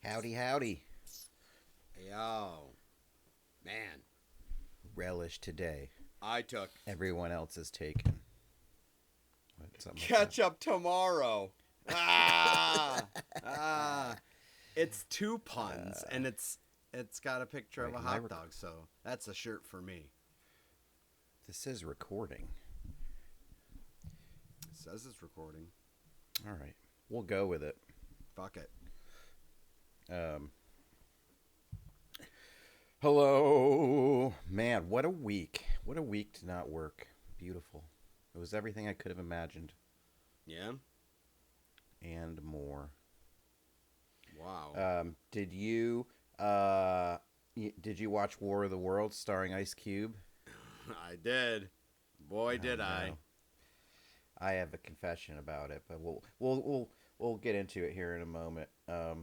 Howdy, howdy. Yo, man, Relish today. I took Everyone else is taken. catch up tomorrow. Ah, ah. It's two puns, and it's got a picture of a hot dog, so that's a shirt for me. This is recording. It says it's recording. All right, we'll go with it. Fuck it. Hello, man. What a week! What a week to not work. Beautiful. It was everything I could have imagined. Yeah. And more. Wow. Did you watch War of the Worlds starring Ice Cube? I did. Boy, did I. No. I have a confession about it, but we'll get into it here in a moment. I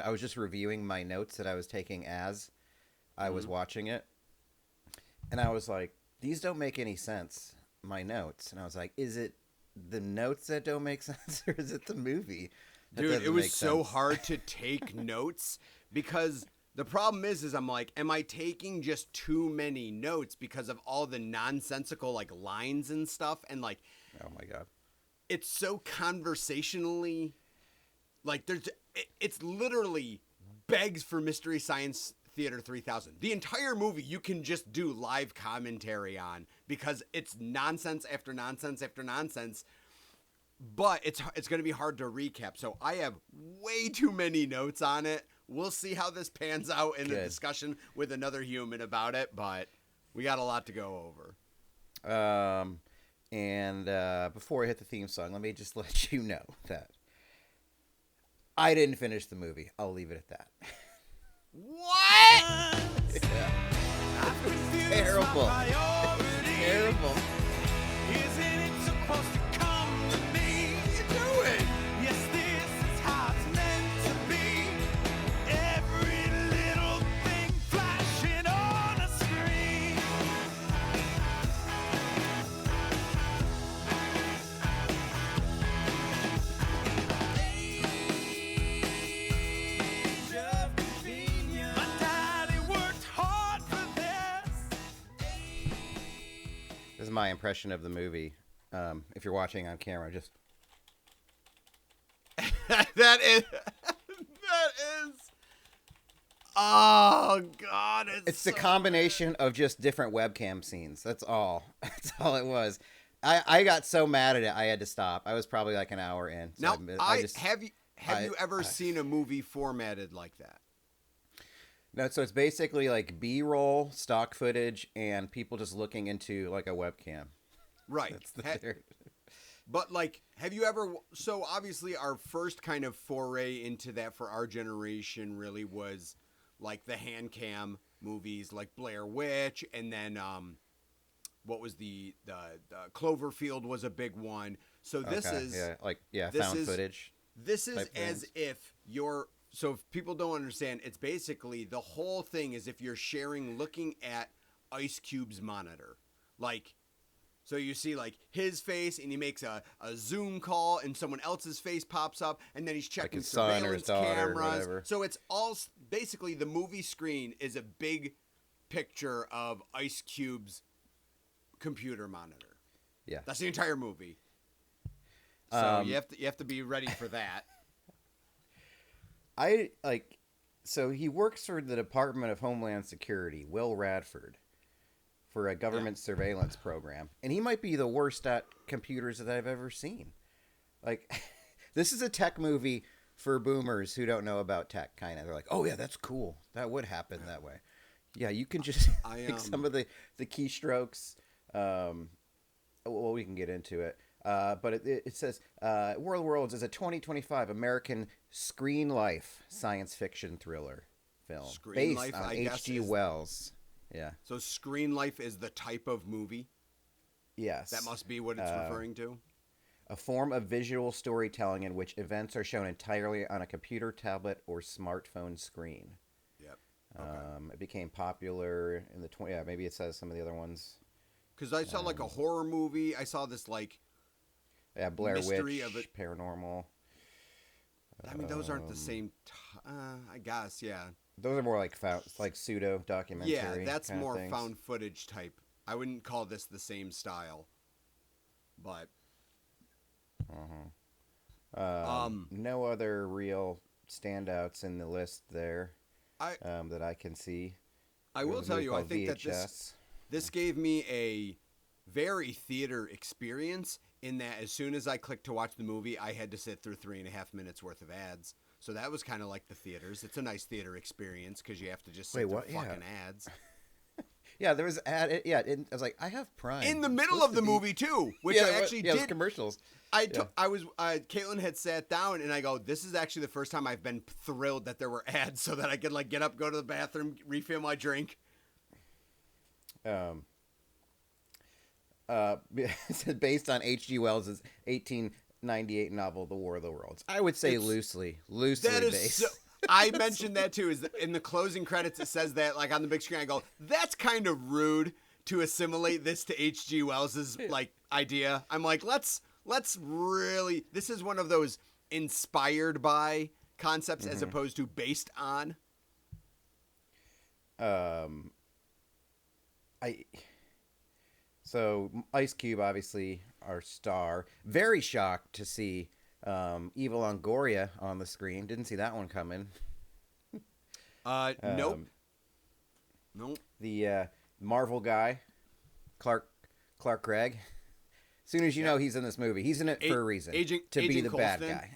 was just reviewing my notes that I was taking as I was watching it, and I was like, these don't make any sense, my notes. And I was like, is it the notes that don't make sense, or is it the movie? Dude, it was so hard to take notes because the problem is I'm like, am I taking just too many notes because of all the nonsensical like lines and stuff? And like, oh my God, it's so conversationally like it's literally begs for Mystery Science Theater 3000. The entire movie you can just do live commentary on because it's nonsense after nonsense after nonsense. But it's going to be hard to recap. So I have way too many notes on it. We'll see how this pans out in a discussion with another human about it, but we got a lot to go over. And before I hit the theme song, let me just let you know that I didn't finish the movie. I'll leave it at that. What? Yeah. It's terrible. It's terrible. Isn't it supposed to come to me? What are you doing? Yes, this is how it's meant to be. Every little thing flashing on a screen. Age of convenience. My daddy worked hard for this. This is my impression of the movie. If you're watching on camera, just that is oh God, it's so the combination of just different webcam scenes. That's all. That's all it was. I got so mad at it, I had to stop. I was probably like an hour in. So now have you ever seen a movie formatted like that? No, so it's basically like B-roll, stock footage, and people just looking into like a webcam. Right. But like, have you ever? So obviously, our first kind of foray into that for our generation really was like the hand cam movies, like Blair Witch, and then what was the Cloverfield was a big one. So this is found footage. This is as things. if you're. So if people don't understand, it's basically the whole thing is if you're sharing looking at Ice Cube's monitor, like. So you see like his face and he makes a Zoom call and someone else's face pops up and then he's checking like his son or his surveillance daughter, cameras. whatever. So it's all basically the movie screen is a big picture of Ice Cube's computer monitor. Yeah. That's the entire movie. So you have to be ready for that. So he works for the Department of Homeland Security, Will Radford, for a government surveillance program. And he might be the worst at computers that I've ever seen. Like, this is a tech movie for boomers who don't know about tech, kind of. They're like, oh, yeah, that's cool. That would happen that way. Yeah, you can just some of the keystrokes. Well, we can get into it. But it says, World Worlds is a 2025 American screen life science fiction thriller film based on H.G. Wells. Yeah. So Screen Life is the type of movie? Yes. That must be what it's referring to? A form of visual storytelling in which events are shown entirely on a computer, tablet, or smartphone screen. Yep. Okay. It became popular in the maybe it says some of the other ones. Because I saw like a horror movie. I saw this like Blair mystery Witch, of it. paranormal. I mean, those aren't the same. I guess, yeah. Those are more like pseudo documentary. Yeah, that's kind of more things. found footage type. I wouldn't call this the same style, but No other real standouts in the list there I that I can see. I There will was a tell movie you, I called think that VHS. this gave me a very theater experience in that as soon as I clicked to watch the movie, I had to sit through 3.5 minutes worth of ads. So that was kind of like the theaters. It's a nice theater experience because you have to just sit Wait, through what? Yeah. fucking ads. Yeah, there was I was like, I have Prime. In the It's middle supposed of the to be- movie too, which yeah, I what- actually yeah, it was did. commercials. Caitlin had sat down and I go, this is actually the first time I've been thrilled that there were ads so that I could like get up, go to the bathroom, refill my drink. Based on H.G. Wells' 1898 novel, The War of the Worlds. I would say It's- loosely That is based. so, I mentioned that too. Is in the closing credits it says that like on the big screen. I go, that's kind of rude to assimilate this to H.G. Wells's like idea. I'm like, let's really. This is one of those inspired by concepts as opposed to based on. So Ice Cube, obviously our star. Very shocked to see Evil Longoria on the screen. Didn't see that one coming. Nope. Nope. The Marvel guy, Clark Gregg. As soon as you know he's in this movie, he's in it for a reason. To be Agent the bad Coulston. guy.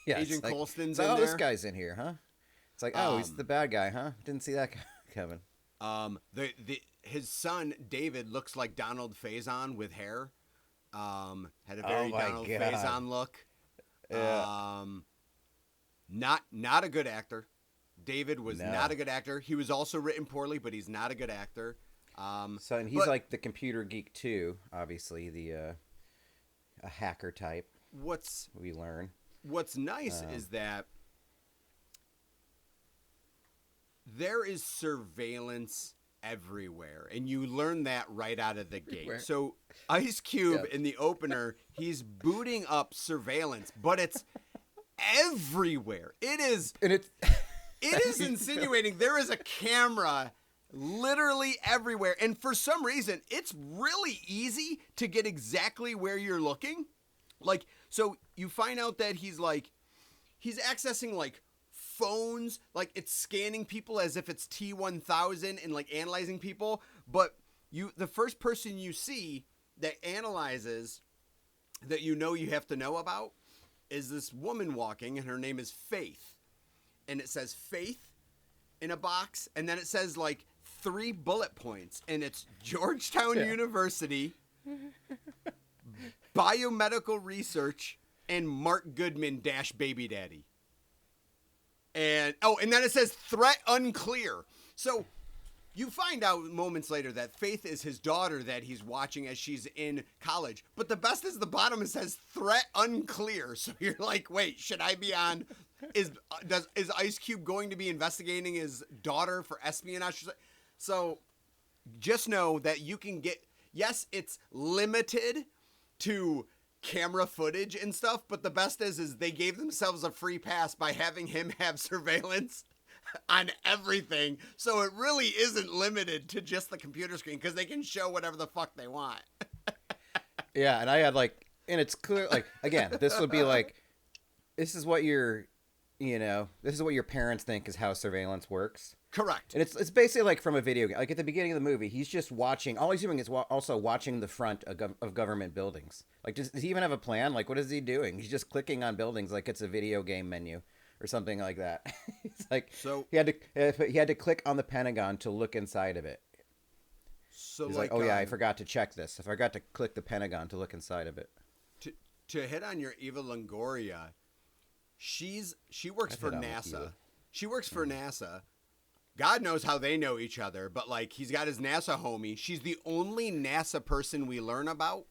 Yeah, Agent Coulston's so, in oh, this there. guy's in here, huh? It's like, oh, he's the bad guy, huh? Didn't see that coming. His son David looks like Donald Faison with hair. Had a very my Donald God. Faison look. Yeah. Not a good actor. David was No. not a good actor. He was also written poorly, but he's not a good actor. So and he's like the computer geek too, obviously a hacker type. What's We learn. nice is that there is surveillance everywhere, and you learn that right out of the gate. So Ice Cube in the opener, he's booting up surveillance, but it's everywhere. It is insinuating there is a camera literally everywhere, and for some reason it's really easy to get exactly where you're looking. Like, so you find out that he's accessing like phones, like it's scanning people as if it's T1000 and like analyzing people, but the first person you see that analyzes that you have to know about is this woman walking, and her name is Faith, and it says Faith in a box, and then it says like 3 bullet points, and it's Georgetown University, biomedical research, and Mark Goodman - baby daddy. And then it says threat unclear. So you find out moments later that Faith is his daughter that he's watching as she's in college. But the best is the bottom, it says threat unclear. So you're like, wait, should I be on? Is Ice Cube going to be investigating his daughter for espionage? So just know that you can get, yes, it's limited to camera footage and stuff, but the best is they gave themselves a free pass by having him have surveillance on everything, so it really isn't limited to just the computer screen because they can show whatever the fuck they want. Yeah, and I had like, and it's clear, like, again, this would be like, this is what your parents think is how surveillance works. Correct. And it's basically like from a video game. Like at the beginning of the movie, he's just watching. All he's doing is also watching the front of government buildings. Like, does he even have a plan? Like, what is he doing? He's just clicking on buildings like it's a video game menu or something like that. It's like, So- he had to click on the Pentagon to look inside of it. So He's like, oh yeah, I forgot to check this. I forgot to click the Pentagon to look inside of it. to hit on your Eva Longoria, she works for hit on NASA. Eva. She works for NASA. God knows how they know each other, but like he's got his NASA homie. She's the only NASA person we learn about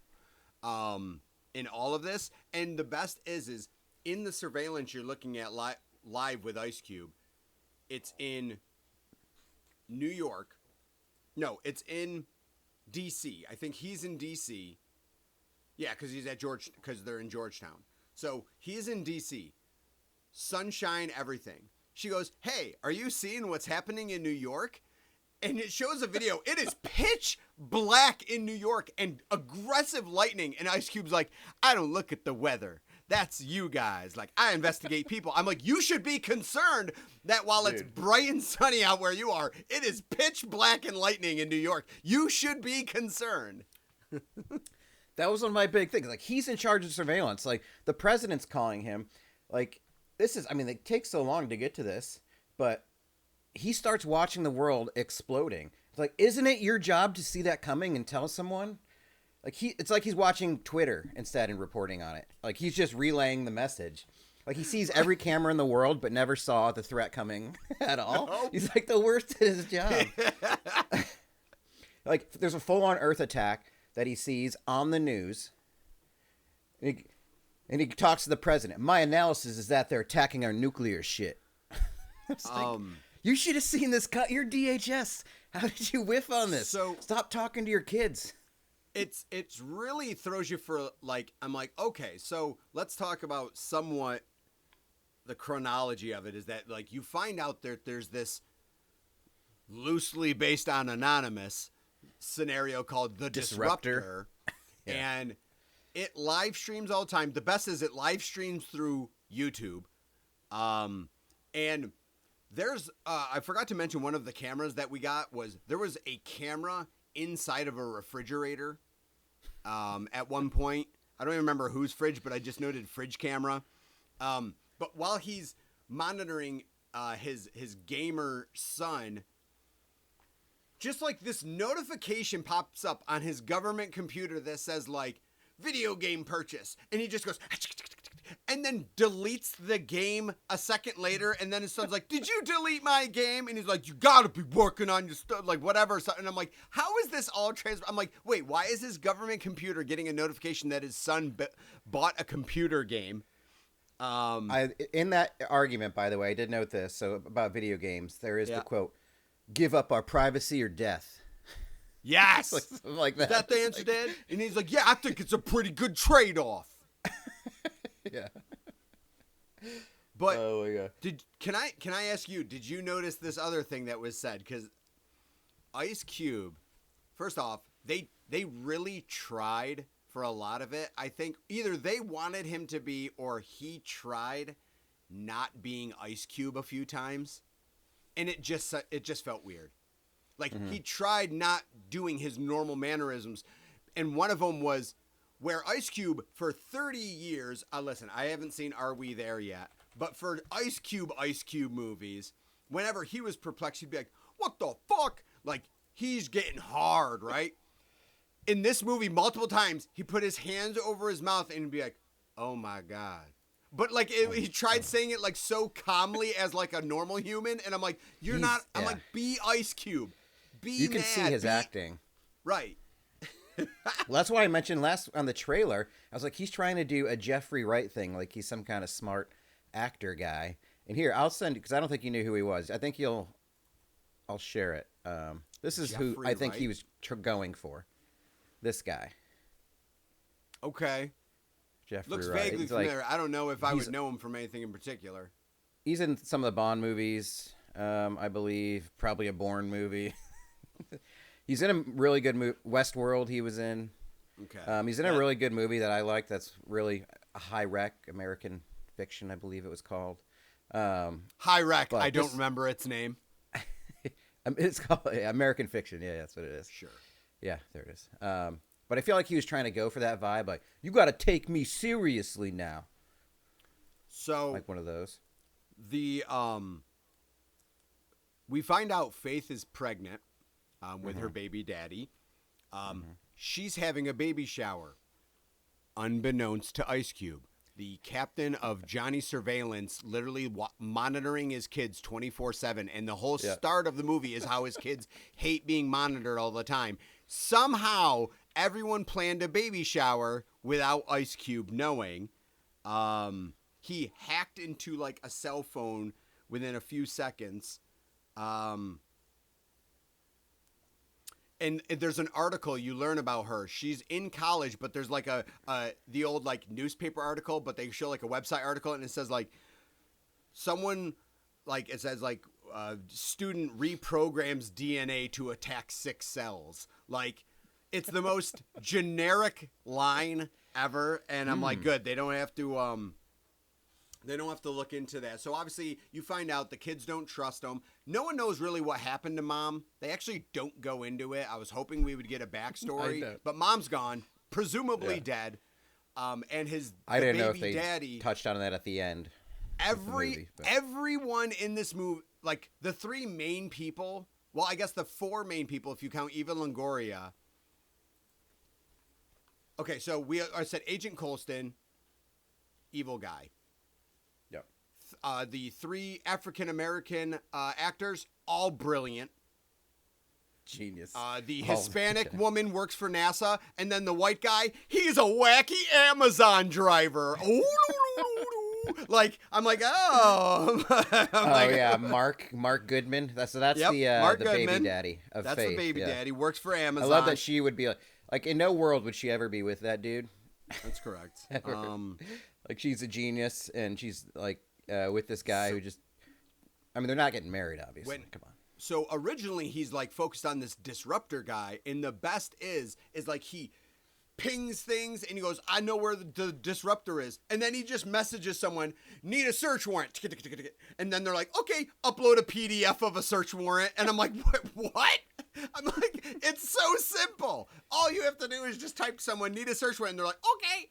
in all of this. And the best is in the surveillance you're looking at live with Ice Cube. It's in New York. No, it's in DC. I think he's in DC. Yeah, because they're in Georgetown. So he's in DC. sunshine, everything. She goes, "Hey, are you seeing what's happening in New York?" And it shows a video. It is pitch black in New York and aggressive lightning. And Ice Cube's like, "I don't look at the weather. That's you guys. Like, I investigate people." I'm like, you should be concerned that while it's bright and sunny out where you are, it is pitch black and lightning in New York. You should be concerned. That was one of my big things. Like, he's in charge of surveillance. Like, the president's calling him. Like, this is, I mean, it takes so long to get to this, but he starts watching the world exploding. It's like, isn't it your job to see that coming and tell someone? Like, it's like he's watching Twitter instead and reporting on it. Like, he's just relaying the message. Like, he sees every camera in the world, but never saw the threat coming at all. No. He's like the worst at his job. Like, there's a full-on Earth attack that he sees on the news. And he talks to the president. "My analysis is that they're attacking our nuclear shit." Like, you should have seen this cut. You're DHS. How did you whiff on this? So stop talking to your kids. It's really throws you for, like, I'm like, okay, so let's talk about somewhat the chronology of it. Is that, like, you find out that there's this loosely based on Anonymous scenario called the Disruptor. Yeah. And it live streams all the time. The best is it live streams through YouTube. And there's I forgot to mention one of the cameras that we got there was a camera inside of a refrigerator at one point. I don't even remember whose fridge, but I just noted fridge camera. But while he's monitoring his gamer son, just like this notification pops up on his government computer that says, like, video game purchase. And he just goes, and then deletes the game a second later. And then his son's like, "Did you delete my game?" And he's like, "You gotta be working on your stuff," like, whatever. And I'm like, how is this all I'm like, wait, why is his government computer getting a notification that his son bought a computer game? In that argument, by the way, I did note this. So about video games, there is the quote, "Give up our privacy or death." Yes. like that. Is that the answer, Dad? And he's like, "Yeah, I think it's a pretty good trade-off." Yeah. But oh my God. Can I ask you, did you notice this other thing that was said? Because Ice Cube, first off, they really tried for a lot of it. I think either they wanted him to be, or he tried not being Ice Cube a few times, and it just felt weird. Like, he tried not doing his normal mannerisms, and one of them was where Ice Cube, for 30 years, listen, I haven't seen Are We There yet, but for Ice Cube movies, whenever he was perplexed, he'd be like, "What the fuck?" Like, he's getting hard, right? In this movie, multiple times, he put his hands over his mouth and he'd be like, "Oh my God." But, like, he tried saying it, like, so calmly as, like, a normal human, and I'm like, you're not, I'm like, be Ice Cube. You can see his acting. Right. Well, that's why I mentioned last on the trailer. I was like, he's trying to do a Jeffrey Wright thing, like he's some kind of smart actor guy. And here, I'll send, because I don't think you knew who he was. I think I'll share it. This is Jeffrey who I think Wright? He was going for. This guy. Okay. Jeffrey Looks Wright. vaguely familiar. I don't know if I would know him from anything in particular. He's in some of the Bond movies, I believe. Probably a Bourne movie. He's in a really good movie. Westworld he was in. Okay. He's in a really good movie that I like that's really a high rec, American Fiction, I believe it was called. High rec. I don't remember its name. It's called American Fiction. Yeah, that's what it is. Sure. Yeah, there it is. But I feel like he was trying to go for that vibe. Like, you got to take me seriously now. So. Like one of those. We find out Faith is pregnant. With her baby daddy. She's having a baby shower. Unbeknownst to Ice Cube, the captain of Johnny Surveillance, literally monitoring his kids 24/7. And the whole start of the movie is how his kids hate being monitored all the time. Somehow, everyone planned a baby shower without Ice Cube knowing. He hacked into, like, a cell phone within a few seconds. And there's an article you learn about her. She's in college, but there's like the old, like, newspaper article, but they show, like, a website article, and it says, like, someone, like it says, like student reprograms DNA to attack 6 cells. Like, it's the most generic line ever, and I'm like, good. They don't have to look into that. So obviously, you find out the kids don't trust them. No one knows really what happened to Mom. They actually don't go into it. I was hoping we would get a backstory, but Mom's gone, presumably dead. And I didn't know if baby they daddy touched on that at the end. Everyone in this movie, like the 3 main people. Well, I guess the 4 main people if you count Eva Longoria. Okay, so I said Agent Colston, evil guy. Yep. The 3 African-American actors, all brilliant. Genius. The Hispanic woman works for NASA, and then the white guy, he's a wacky Amazon driver. Like, I'm like, oh. Yeah, Mark Goodman. That's the baby daddy of Faith. That's the baby daddy. Works for Amazon. I love that she would be like, in no world would she ever be with that dude. That's correct. Like, she's a genius, and she's like with this guy who just. I mean, they're not getting married, obviously. Come on. So originally he's like focused on this disruptor guy, and the best is like he pings things and he goes, I know where the disruptor is, and then he just messages someone, need a search warrant, and then they're like, okay, upload a PDF of a search warrant, and I'm like, what? I'm like, it's so simple. All you have to do is just type someone, need a search warrant, and they're like, okay,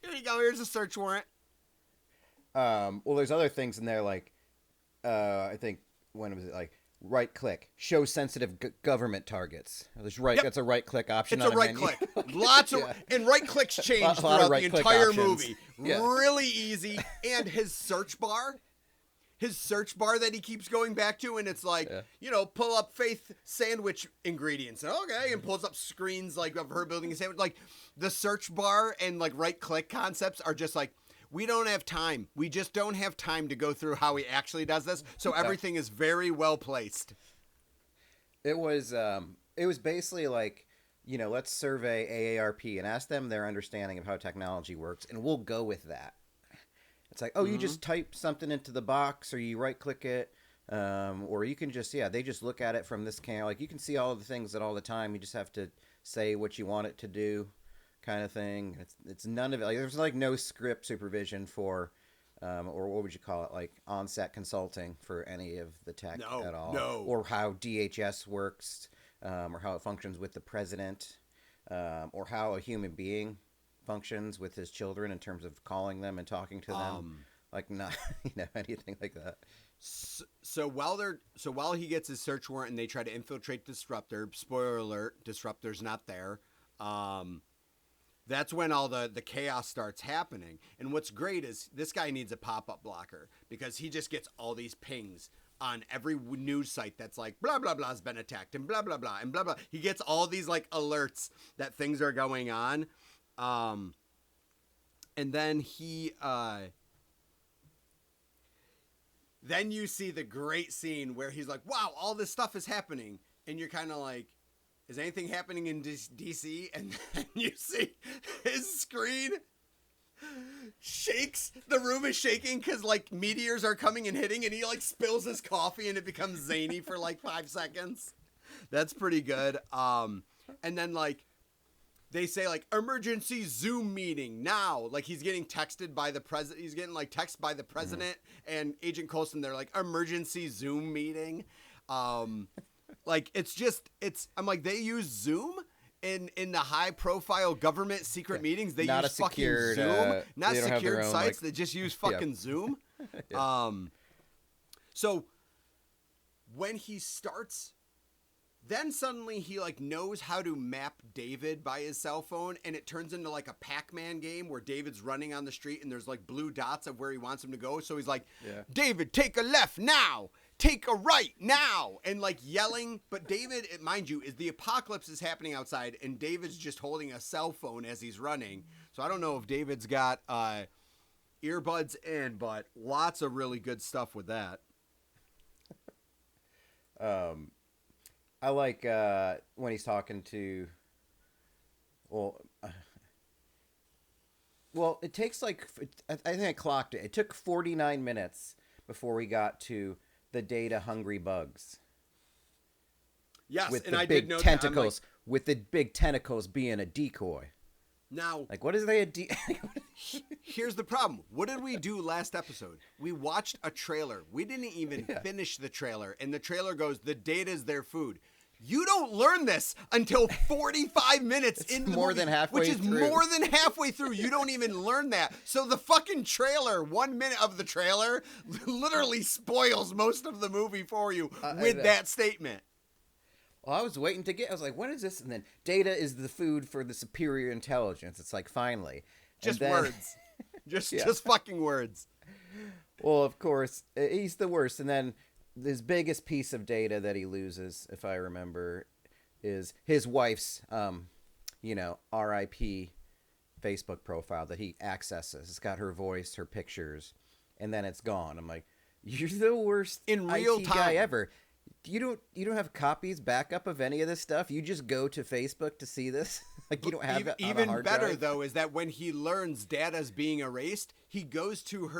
here you go, here's a search warrant. Well, there's other things in there, like I think, when was it, like, right click, show sensitive government targets. That's a right click option. It's a right click. And right clicks change throughout the entire movie. Yeah. Really easy. And his search bar that he keeps going back to, and it's like, pull up Faith sandwich ingredients. Okay, and pulls up screens like of her building a sandwich. Like, the search bar and like right click concepts are just like, we don't have time. We just don't have time to go through how he actually does this. So everything is very well placed. It was basically like, let's survey AARP and ask them their understanding of how technology works, and we'll go with that. It's like, you just type something into the box, or you right click it, or you can just, they just look at it from this camera. Like, you can see all of the things all the time. You just have to say what you want it to do. Kind of thing. It's none of it. Like, there's like no script supervision for, or what would you call it? Like on-set consulting for any of the tech at all. No. Or how DHS works, or how it functions with the president, or how a human being functions with his children in terms of calling them and talking to them. Like, not anything like that. So while he gets his search warrant and they try to infiltrate Disruptor, spoiler alert, Disruptor's not there. That's when all the chaos starts happening. And what's great is this guy needs a pop-up blocker, because he just gets all these pings on every news site that's like, blah, blah, blah has been attacked, and blah, blah, blah, and blah, blah. He gets all these like alerts that things are going on. And then then you see the great scene where he's like, wow, all this stuff is happening. And you're kind of like, is anything happening in DC? And then you see his screen shakes. The room is shaking because like meteors are coming and hitting, and he like spills his coffee and it becomes zany for like 5 seconds. That's pretty good. And then like they say like emergency Zoom meeting now. Like he's getting texted by the president. He's getting like text by the president and Agent Coulson. They're like emergency Zoom meeting. Like, I'm like, they use Zoom in the high profile government secret meetings. They use fucking Zoom, not secured sites. They just use fucking Zoom. So when he starts, then suddenly he like knows how to map David by his cell phone, and it turns into like a Pac-Man game where David's running on the street and there's like blue dots of where he wants him to go. So he's like, David, take a left now. Take a right now, and like yelling. But David, mind you, the apocalypse is happening outside, and David's just holding a cell phone as he's running. So I don't know if David's got earbuds in, but lots of really good stuff with that. I like when he's talking to. Well, it takes like, I think I clocked it. It took 49 minutes before we got to the data-hungry bugs. Yes, with and the I big did know tentacles, that. with the big tentacles being a decoy. Now, Like, what is they here's the problem. What did we do last episode? We watched a trailer. We didn't even finish the trailer, and the trailer goes, "The data's their food." You don't learn this until 45 minutes into the more movie, than halfway which is through. more than halfway through. You don't even learn that. So the fucking trailer, 1 minute of the trailer, literally spoils most of the movie for you with that statement. Well, I was waiting to I was like, when is this? And then data is the food for the superior intelligence. It's like, finally. Just then, words. Just fucking words. Well, of course, he's the worst. And then his biggest piece of data that he loses, if I remember, is his wife's, RIP Facebook profile that he accesses. It's got her voice, her pictures, and then it's gone. I'm like, you're the worst in real IT time guy ever. You don't have copies, backup of any of this stuff. You just go to Facebook to see this. Like, you don't have it on even a hard better drive? though is that when he learns data's being erased, he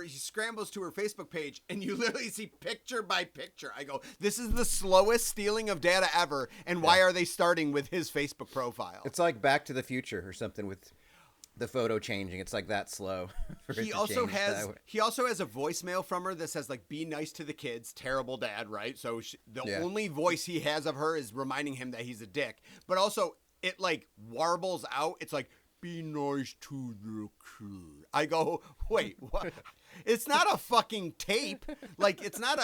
scrambles to her Facebook page, and you literally see picture by picture. I go, this is the slowest stealing of data ever, and why are they starting with his Facebook profile? It's like Back to the Future or something with the photo changing. It's like that slow. He also has a voicemail from her that says, like, be nice to the kids. Terrible dad, right? So the only voice he has of her is reminding him that he's a dick. But also, it like warbles out. It's like, be nice to the kid. I go, wait, what? It's not a fucking tape. Like, it's not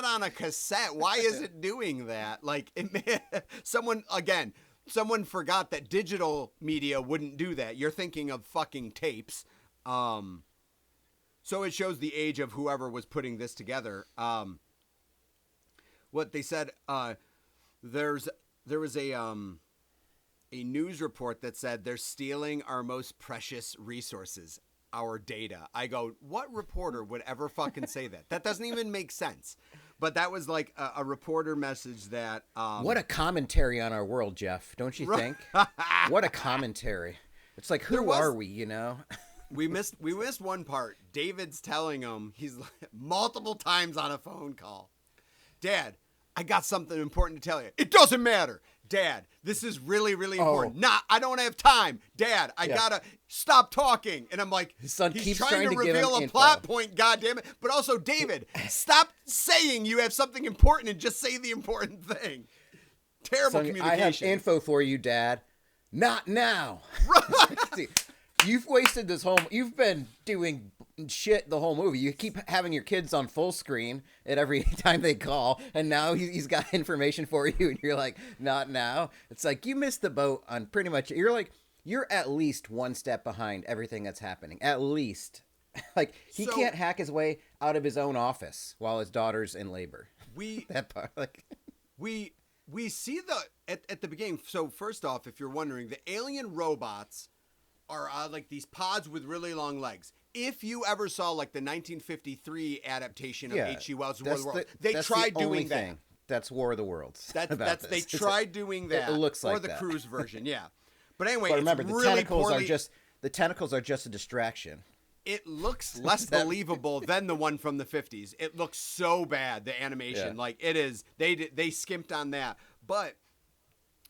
on a cassette. Why is it doing that? Like, someone forgot that digital media wouldn't do that. You're thinking of fucking tapes. So it shows the age of whoever was putting this together. What they said, there was a news report that said they're stealing our most precious resources, our data. I go, what reporter would ever fucking say that? That doesn't even make sense. But that was like a reporter message that... what a commentary on our world, Jeff, don't you think? What a commentary. It's like, who are we, you know? We missed one part. David's telling him, he's multiple times on a phone call, Dad, I got something important to tell you. It doesn't matter. Dad, this is really, really important. Nah, I don't have time. Dad, I gotta stop talking. And I'm like, his son he's keeps trying to give reveal him a info. plot point, goddammit. But also, David, stop saying you have something important and just say the important thing. Terrible communication. I have info for you, Dad. Not now. Right. You've wasted you've been doing shit the whole movie. You keep having your kids on full screen at every time they call, and now he's got information for you, and you're like, not now. It's like, you missed the boat on pretty much, you're at least one step behind everything that's happening. At least. Like, he can't hack his way out of his own office while his daughter's in labor. That part, like... We see at the beginning. So first off, if you're wondering, the alien robots are like these pods with really long legs. If you ever saw like the 1953 adaptation of H.G. Wells' War of the Worlds, they tried doing that. That's War of the Worlds. They tried doing that. It looks like or the that. cruise version, yeah. But anyway, remember, it's the really tentacles are just a distraction. It looks less believable than the one from the 50s. It looks so bad, the animation. Like, it is. They skimped on that. But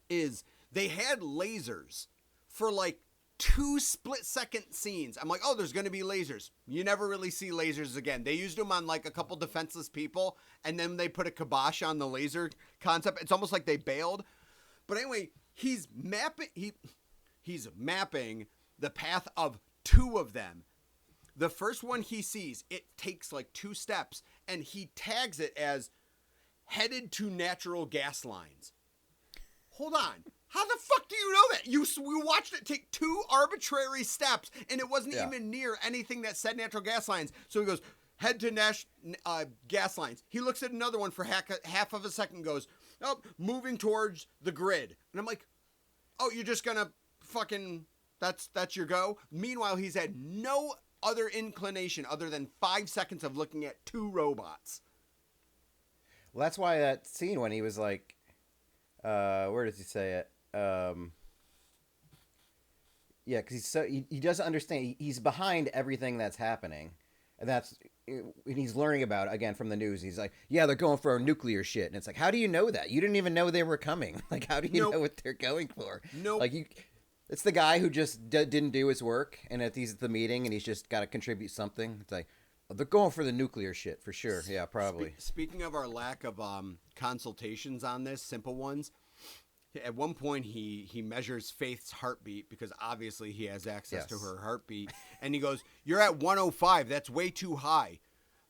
they had lasers for like 2 split-second scenes. I'm like, oh, there's going to be lasers. You never really see lasers again. They used them on like a couple defenseless people, and then they put a kibosh on the laser concept. It's almost like they bailed. But anyway, he's mapping the path of 2 of them. The first one he sees, it takes like 2 steps, and he tags it as headed to natural gas lines. Hold on. How the fuck do you know that? We watched it take 2 arbitrary steps, and it wasn't even near anything that said natural gas lines. So he goes, head to gas lines. He looks at another one for half of a second, goes, oh, moving towards the grid. And I'm like, oh, you're just gonna fucking, that's your go? Meanwhile, he's had no other inclination other than 5 seconds of looking at 2 robots. Well, that's why that scene when he was like, where does he say it? Yeah, because he doesn't understand. He's behind everything that's happening, and and he's learning about it again from the news. He's like, yeah, they're going for nuclear shit. And it's like, how do you know that? You didn't even know they were coming. Like, how do you Nope. know what they're going for? Nope. Like, it's the guy who just didn't do his work, and he's at the meeting, and he's just got to contribute something. It's like, oh, they're going for the nuclear shit for sure. Yeah, probably. Speaking of our lack of consultations on this, simple ones. At one point, he measures Faith's heartbeat because obviously he has access to Yes. her heartbeat. And he goes, "You're at 105. That's way too high."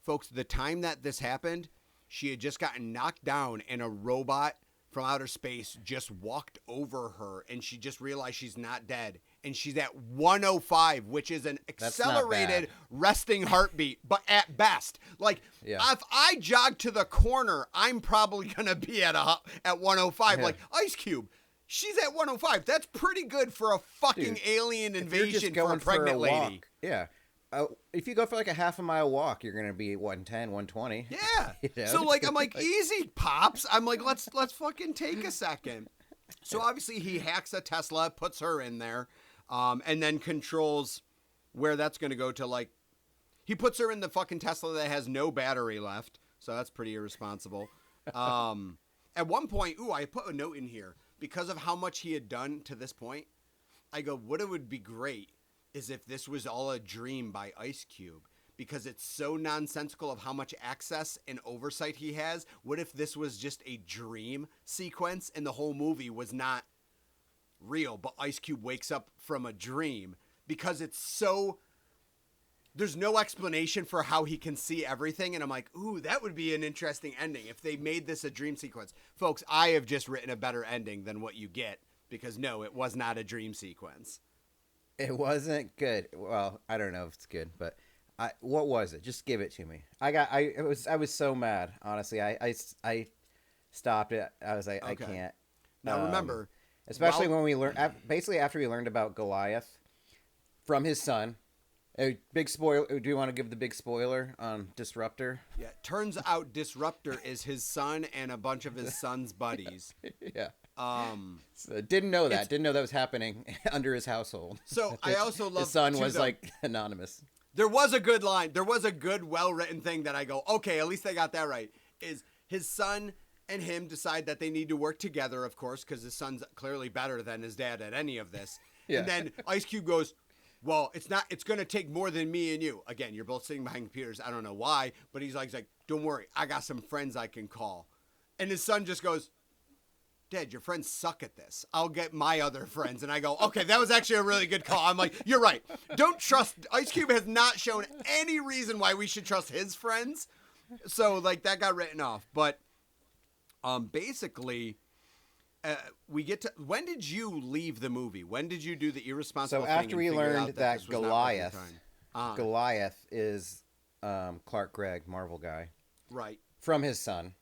Folks, the time that this happened, she had just gotten knocked down and a robot from outer space just walked over her and she just realized she's not dead. And she's at 105, which is an That's not accelerated bad. resting heartbeat, but at best. Like, Yeah. if I jog to the corner, I'm probably going to be at 105. Yeah. Like, Ice Cube, she's at 105. That's pretty good for a fucking Dude, alien If you're just invasion for a going pregnant a lady. walk, yeah. If you go for like a half a mile walk, you're gonna be 110, 120. Yeah. You know, So it's like gonna I'm like, be easy, Pops. I'm like, let's fucking take a second. So obviously he hacks a Tesla, puts her in there, and then controls where that's gonna go to. Like, he puts her in the fucking Tesla that has no battery left. So that's pretty irresponsible. At one point, I put a note in here because of how much he had done to this point. I go, what it would be great is if this was all a dream by Ice Cube, because it's so nonsensical of how much access and oversight he has. What if this was just a dream sequence and the whole movie was not real, but Ice Cube wakes up from a dream? Because it's so, there's no explanation for how he can see everything. And I'm like, ooh, that would be an interesting ending if they made this a dream sequence. Folks, I have just written a better ending than what you get, because no, it was not a dream sequence. It wasn't good. Well, I don't know if it's good, but what was it? Just give it to me. I was so mad. Honestly, I stopped it. I was like, I Okay. can't. Now remember, especially while- when we learned, basically after we learned about Goliath from his son. A big spoiler. Do you want to give the big spoiler on Disruptor? Yeah, turns out Disruptor is his son and a bunch of his son's buddies. Yeah. Um, So, didn't know that. Didn't know that was happening under his household. So I also love his son too, was though, like anonymous. there was a good line. There was a good, well-written thing that I go, okay, at least they got that right. Is his son and him decide that they need to work together, of course, because his son's clearly better than his dad at any of this. Yeah. And then Ice Cube goes, well, it's going to take more than me and you. Again, you're both sitting behind computers. I don't know why, but he's like, don't worry. I got some friends I can call. And his son just goes, Dad, your friends suck at this. I'll get my other friends. And I go, okay, that was actually a really good call. I'm like, you're right. Don't trust. Ice Cube has not shown any reason why we should trust his friends. So, like, that got written off. But basically, we get to, when did you leave the movie? When did you do the irresponsible So thing after and we figure learned out that this was not worth your Goliath, time? Goliath is Clark Gregg, Marvel guy, Right. from his son.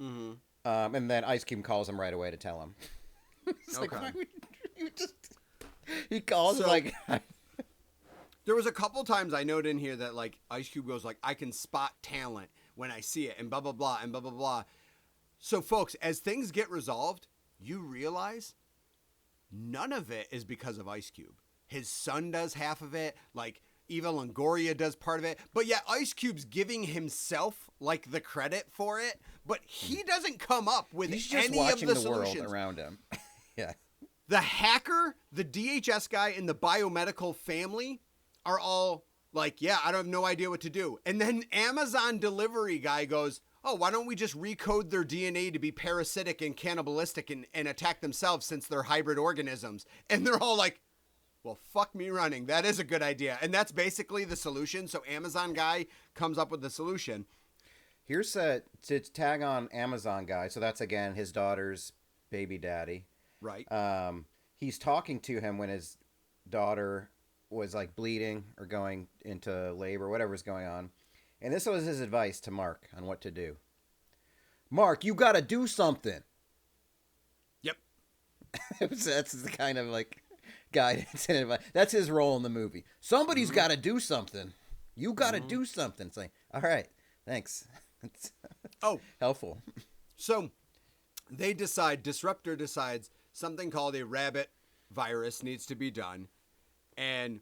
Mm-hmm. And then Ice Cube calls him right away to tell him. It's like, Okay. why would you just... He calls So- like... There was a couple times I noted in here that, like, Ice Cube goes, like, I can spot talent when I see it, and blah, blah, blah, and blah, blah, blah. So, folks, as things get resolved, you realize none of it is because of Ice Cube. His son does half of it, like, Eva Longoria does part of it, but yet Ice Cube's giving himself, like, the credit for it, but he doesn't come up with He's just any watching of the, the world solutions. around him. Yeah. The hacker, the DHS guy, and the biomedical family are all like, yeah, I don't have no idea what to do. And then Amazon delivery guy goes, oh, why don't we just recode their DNA to be parasitic and cannibalistic and attack themselves since they're hybrid organisms? And they're all like, well, fuck me running. That is a good idea. And that's basically the solution. So Amazon guy comes up with the solution. Here's to tag on Amazon guy. So that's, again, his daughter's baby daddy. Right. He's talking to him when his daughter was like bleeding or going into labor, whatever's going on. And this was his advice to Mark on what to do. Mark, you got to do something. Yep. That's the kind of like guidance and advice. That's his role in the movie. Somebody's got to do something. You got to do something. It's like, all right, thanks. It's Oh, helpful. so Disruptor decides something called a rabbit virus needs to be done. And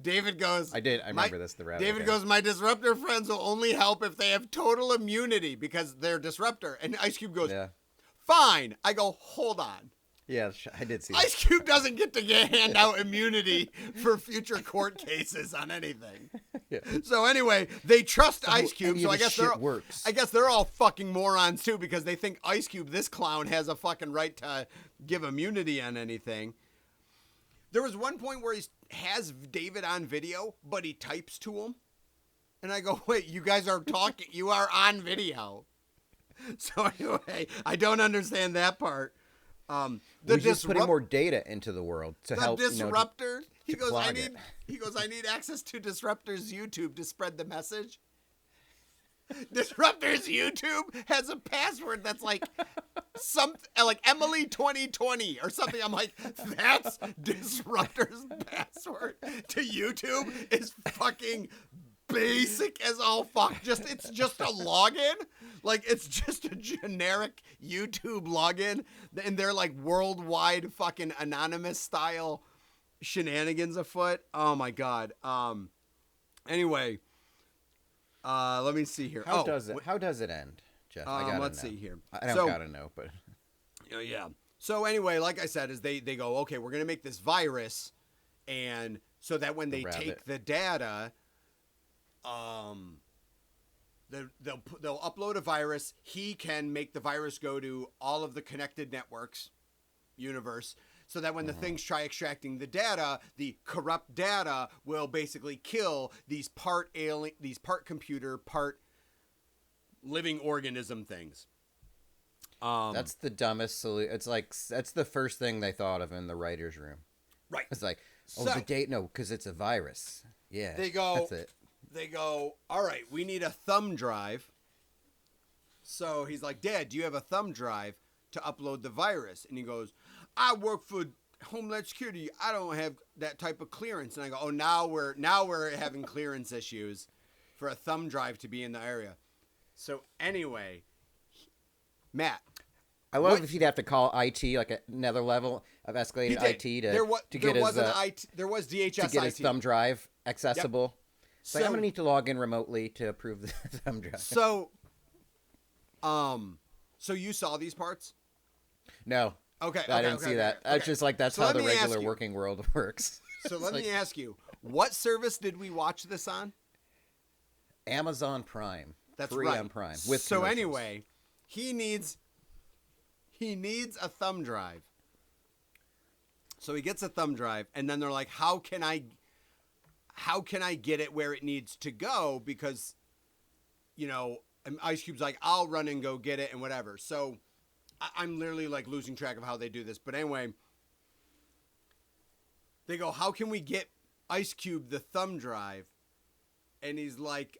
David goes. I did. I remember this. The rabbit. David goes. My disruptor friends will only help if they have total immunity because they're disruptor. And Ice Cube goes, Yeah. fine. I go, hold on. Yeah, I did see Ice Cube doesn't get to hand out immunity for future court cases on anything. Yeah. So anyway, they trust Ice Cube. any So of I this guess shit they're works. I guess they're all fucking morons too because they think Ice Cube, this clown, has a fucking right to give immunity on anything. There was one point where he has David on video, but he types to him, and I go, "Wait, you guys are talking. You are on video." So anyway, I don't understand that part. We're just putting more data into the world to the help. disruptor. He to goes, clog it. I need access to Disruptor's YouTube to spread the message. Disruptor's YouTube has a password that's like like Emily 2020 or something. I'm like, that's Disruptor's password to YouTube is fucking basic as all fuck. It's just a login. Like it's just a generic YouTube login, and they're like worldwide fucking anonymous style shenanigans afoot. Oh my god. Anyway, let me see here. How does it end, Jeff? I gotta let's know. see here. I don't gotta know, but yeah. So anyway, like I said, is they go, okay, we're gonna make this virus, and so that when they take the data, they'll upload a virus. He can make the virus go to all of the connected networks universe, so that when the things try extracting the data, the corrupt data will basically kill these part alien, these part computer, part living organism things. that's the dumbest solution. It's like that's the first thing they thought of in the writers' room. Right. It's like, So- the date? No, because it's a virus. Yeah. They go. That's it. They go, all right, we need a thumb drive. So he's like, Dad, do you have a thumb drive to upload the virus? And he goes, I work for Homeland Security. I don't have that type of clearance. And I go, oh, now we're having clearance issues for a thumb drive to be in the area. So anyway, Matt. I love if he'd have to call IT like another level of escalated IT to get his there was DHS to get his IT. thumb drive accessible. Yep. It's like, I'm gonna need to log in remotely to approve the thumb drive. So you saw these parts? No. Okay. I didn't see that. Okay. It's just like that's So how let the me ask regular you. working world works. So let me ask you, what service did we watch this on? Amazon Prime. That's free right. on Prime. With so commercials. anyway, he needs a thumb drive. So he gets a thumb drive, and then they're like, how can I get it where it needs to go? Because, and Ice Cube's like, I'll run and go get it and whatever. So I'm literally like losing track of how they do this. But anyway, they go, how can we get Ice Cube the thumb drive? And he's like,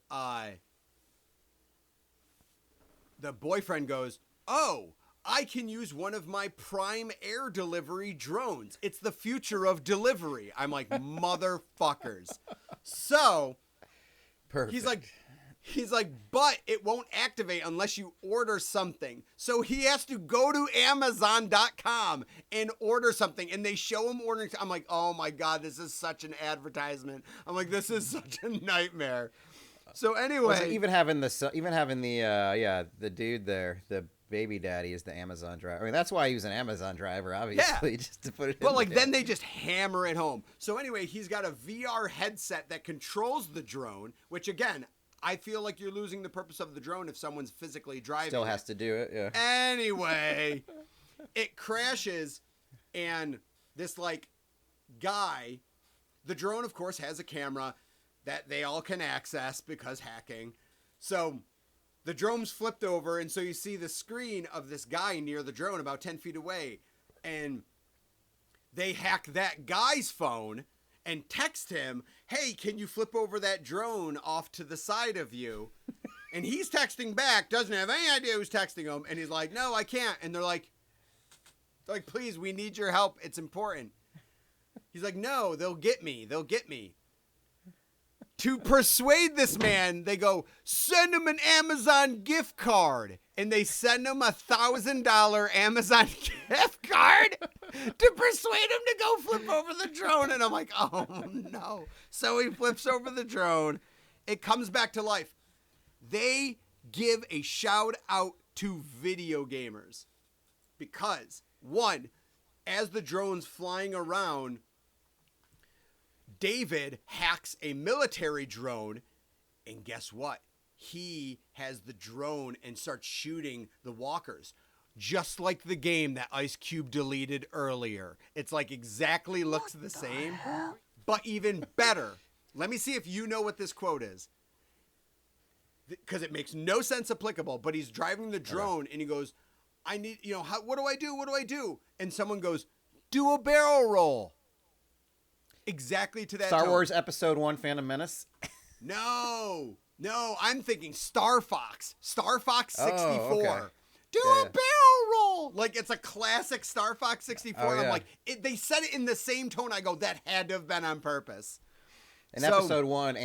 the boyfriend goes, oh, I can use one of my Prime air delivery drones. It's the future of delivery. I'm like, motherfuckers. So Perfect. he's like, but it won't activate unless you order something. So he has to go to Amazon.com and order something. And they show him ordering. I'm like, oh my God, this is such an advertisement. I'm like, this is such a nightmare. So anyway, even having the dude there, the baby daddy is the Amazon driver. I mean, that's why he was an Amazon driver, obviously, just to put it. But like then they just hammer it home. So anyway, he's got a VR headset that controls the drone, which again, I feel like you're losing the purpose of the drone if someone's physically driving. Still has to do it, yeah. Anyway, it crashes, and this like guy, the drone of course has a camera that they all can access because hacking. So the drone's flipped over, and so you see the screen of this guy near the drone about 10 feet away, and they hack that guy's phone and text him, hey, can you flip over that drone off to the side of you? And he's texting back, doesn't have any idea who's texting him, and he's like, no, I can't. And they're like, please, we need your help. It's important. He's like, no, they'll get me. To persuade this man, they go, send him an Amazon gift card. And they send him $1,000 Amazon gift card to persuade him to go flip over the drone. And I'm like, oh no. So he flips over the drone. It comes back to life. They give a shout out to video gamers. Because, one, as the drone's flying around, David hacks a military drone, and guess what? He has the drone and starts shooting the walkers. Just like the game that Ice Cube deleted earlier. It's like exactly looks the same, but even better. Let me see if you know what this quote is. Because it makes no sense applicable, but he's driving the drone and he goes, I need, what do I do? What do I do? And someone goes, do a barrel roll. Exactly to that Star tone. Wars Episode 1 Phantom Menace? No, I'm thinking Star Fox. Star Fox 64. Oh, okay. Do a barrel roll. Like, it's a classic Star Fox 64. Oh, I'm yeah. like, they said it in the same tone. I go, that had to have been on purpose. In Episode 1,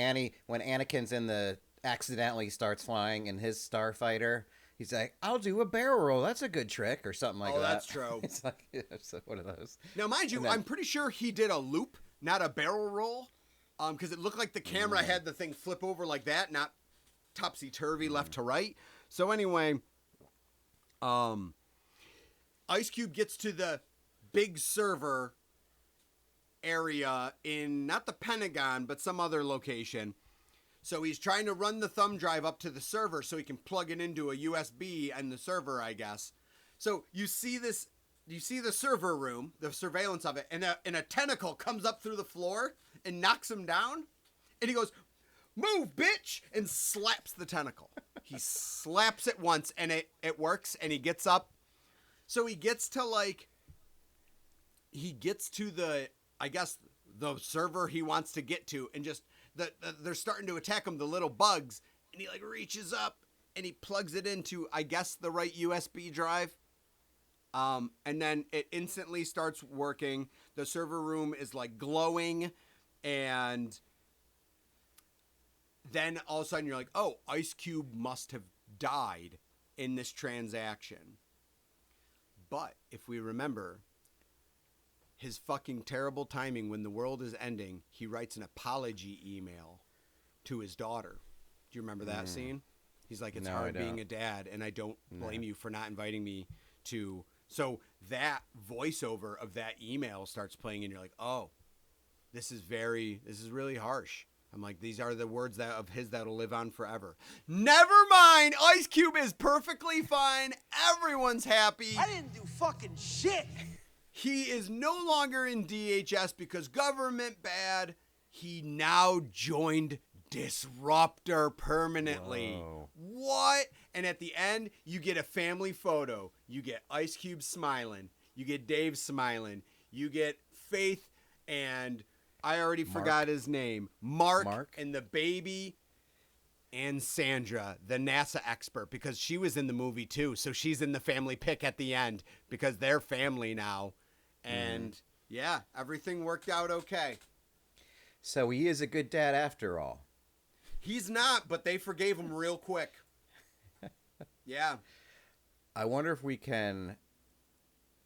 when Anakin's accidentally starts flying in his starfighter, he's like, I'll do a barrel roll. That's a good trick, or something like that. Oh, that's true. It's like one of those. Now, mind you, I'm pretty sure he did a loop, not a barrel roll, because it looked like the camera had the thing flip over like that, not topsy-turvy left to right. So anyway, Ice Cube gets to the big server area in not the Pentagon, but some other location. So he's trying to run the thumb drive up to the server so he can plug it into a USB and the server, I guess. So you see this, you see the server room, the surveillance of it, and a tentacle comes up through the floor and knocks him down. And he goes, move, bitch, and slaps the tentacle. He slaps it once and it works and he gets up. So he gets to the, I guess, the server he wants to get to, and just they're starting to attack him, the little bugs, and he reaches up and he plugs it into, I guess, the right USB drive. And then it instantly starts working. The server room is glowing, and then all of a sudden you're like, oh, Ice Cube must have died in this transaction. But if we remember his fucking terrible timing when the world is ending, he writes an apology email to his daughter. Do you remember that scene? He's like, it's hard being a dad, and I don't blame you for not inviting me to. So that voiceover of that email starts playing, and you're like, oh, this is really harsh. I'm like, these are the words of his that'll live on forever. Never mind. Ice Cube is perfectly fine. Everyone's happy. I didn't do fucking shit. He is no longer in DHS because government bad. He now joined Disruptor permanently. Whoa. What? And at the end, you get a family photo. You get Ice Cube smiling. You get Dave smiling. You get Faith and I already forgot his name. Mark and the baby and Sandra, the NASA expert, because she was in the movie too. So she's in the family pic at the end because they're family now. And yeah, everything worked out okay. So he is a good dad after all. He's not, but they forgave him real quick. Yeah. I wonder if we can.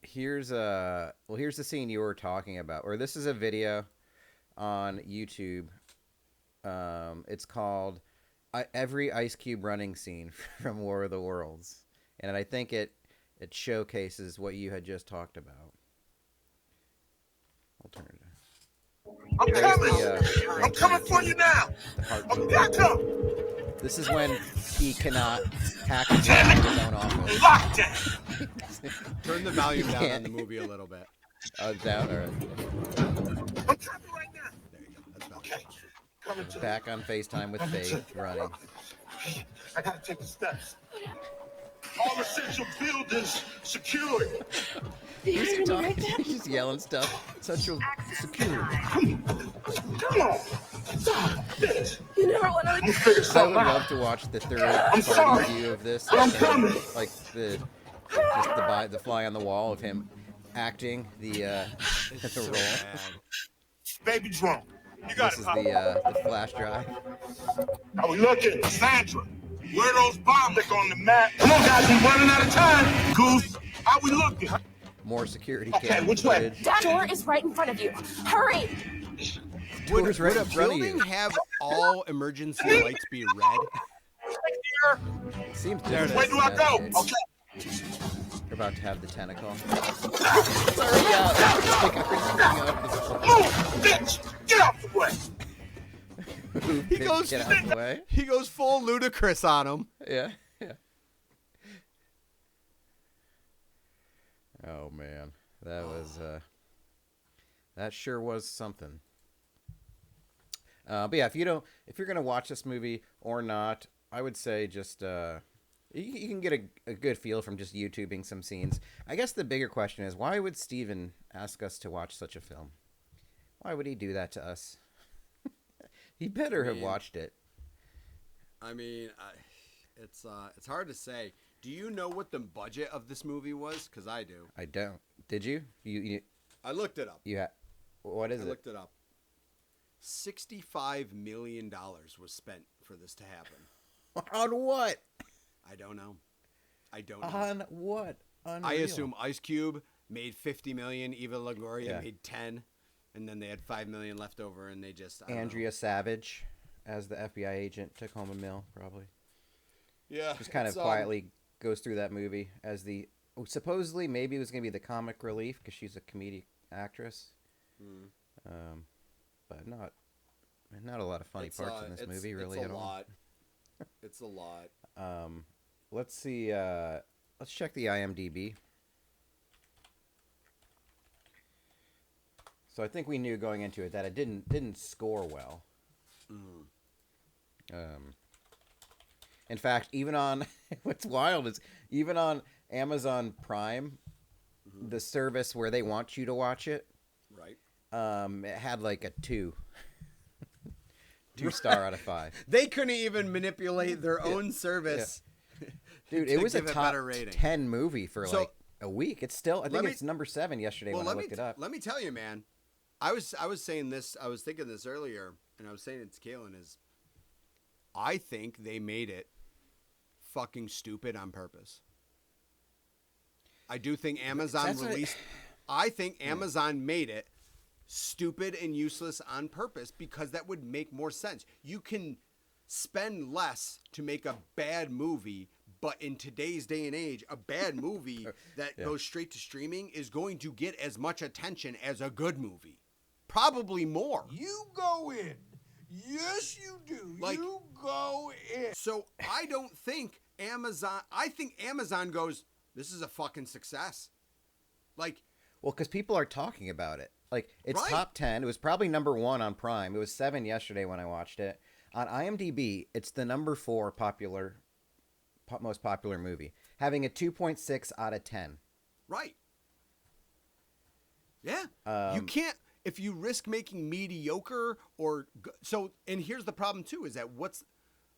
Here's the scene you were talking about, or this is a video on YouTube. It's called Every Ice Cube Running Scene from War of the Worlds. And I think it showcases what you had just talked about. I'll turn it on. I'm coming! I'm coming for you now! I'm back up! This is when he cannot hack his own office. Lockdown! Turn the volume down on the movie a little bit. Down, or I'm trapping right now! There you go. That's better. Okay. Coming to back on FaceTime with Faith running. I gotta take the steps. All essential buildings secured. Who's he talking to? He's just yelling stuff. Central security. Come on! Stop this! You never want to. I'm figure I would something love out. to watch the third I'm party sorry. view of this. I'm coming. Like the fly on the wall of him acting the So role. bad. Baby drunk. You got This it, is Pop. the flash drive. How we looking? Sandra, where are those bombs? Look on the map. Come on, guys, we're running out of time. Goose, how we looking? More security Okay, cam which way? footage. That door is right in front of you. Hurry! Door's right Would a in front of you. building have all emergency lights be red? Seems There it different. Where do I go? Navigate. Okay. We're about to have the tentacle. It's already out. It's like everything up. Move, bitch! Get out the way! Move, He bitch, goes- get out of the way. He goes full ludicrous on him. Yeah. Oh man, that was that sure was something. But yeah, if you're gonna watch this movie or not, I would say just you can get a good feel from just YouTubing some scenes. I guess the bigger question is, why would Steven ask us to watch such a film? Why would he do that to us? He better have watched it. I mean, it's hard to say. Do you know what the budget of this movie was? Because I do. I don't. Did you? You I looked it up. what is I it? looked it up. $65 million was spent for this to happen. On what? I don't know. I don't know. On what? Unreal. I assume Ice Cube made 50 million, Eva Longoria Yeah. made 10, and then they had 5 million left over, and they just I don't know. Andrea Savage, as the FBI agent, took home a mill, probably. Yeah, Just kind of it's, quietly goes through that movie as supposedly maybe it was going to be the comic relief because she's a comedic actress. But not a lot of funny parts in this movie, really, at all. It's a lot. Let's see. Let's check the IMDb. So I think we knew going into it that it didn't score well. In fact, even on what's wild is even on Amazon Prime, the service where they want you to watch it, Right. it had like a 2 star out of 5. They couldn't even manipulate their own service. Dude, to it was a give it top better rating. 10 movie for So- like a week. It's still, I think it's number 7 yesterday when I looked it up. Let me tell you, man. I was saying this. I was thinking this earlier, and I was saying it to Kaylin. Is I think they made it fucking stupid on purpose. I do think Amazon That's what- released. I think Amazon made it stupid and useless on purpose because that would make more sense. You can spend less to make a bad movie, but in today's day and age, a bad movie that goes straight to streaming is going to get as much attention as a good movie. Probably more. You go in. Yes, you do. Like- you go in. So I don't think Amazon. I think Amazon goes, this is a fucking success. Like, Well, because people are talking about it. Like, it's Right. top 10. It was probably number 1 on Prime. It was 7 yesterday when I watched it. On IMDb, it's the number 4 most popular movie, having a 2.6 out of 10. right. Yeah. You can't, if you risk making mediocre and here's the problem too, is that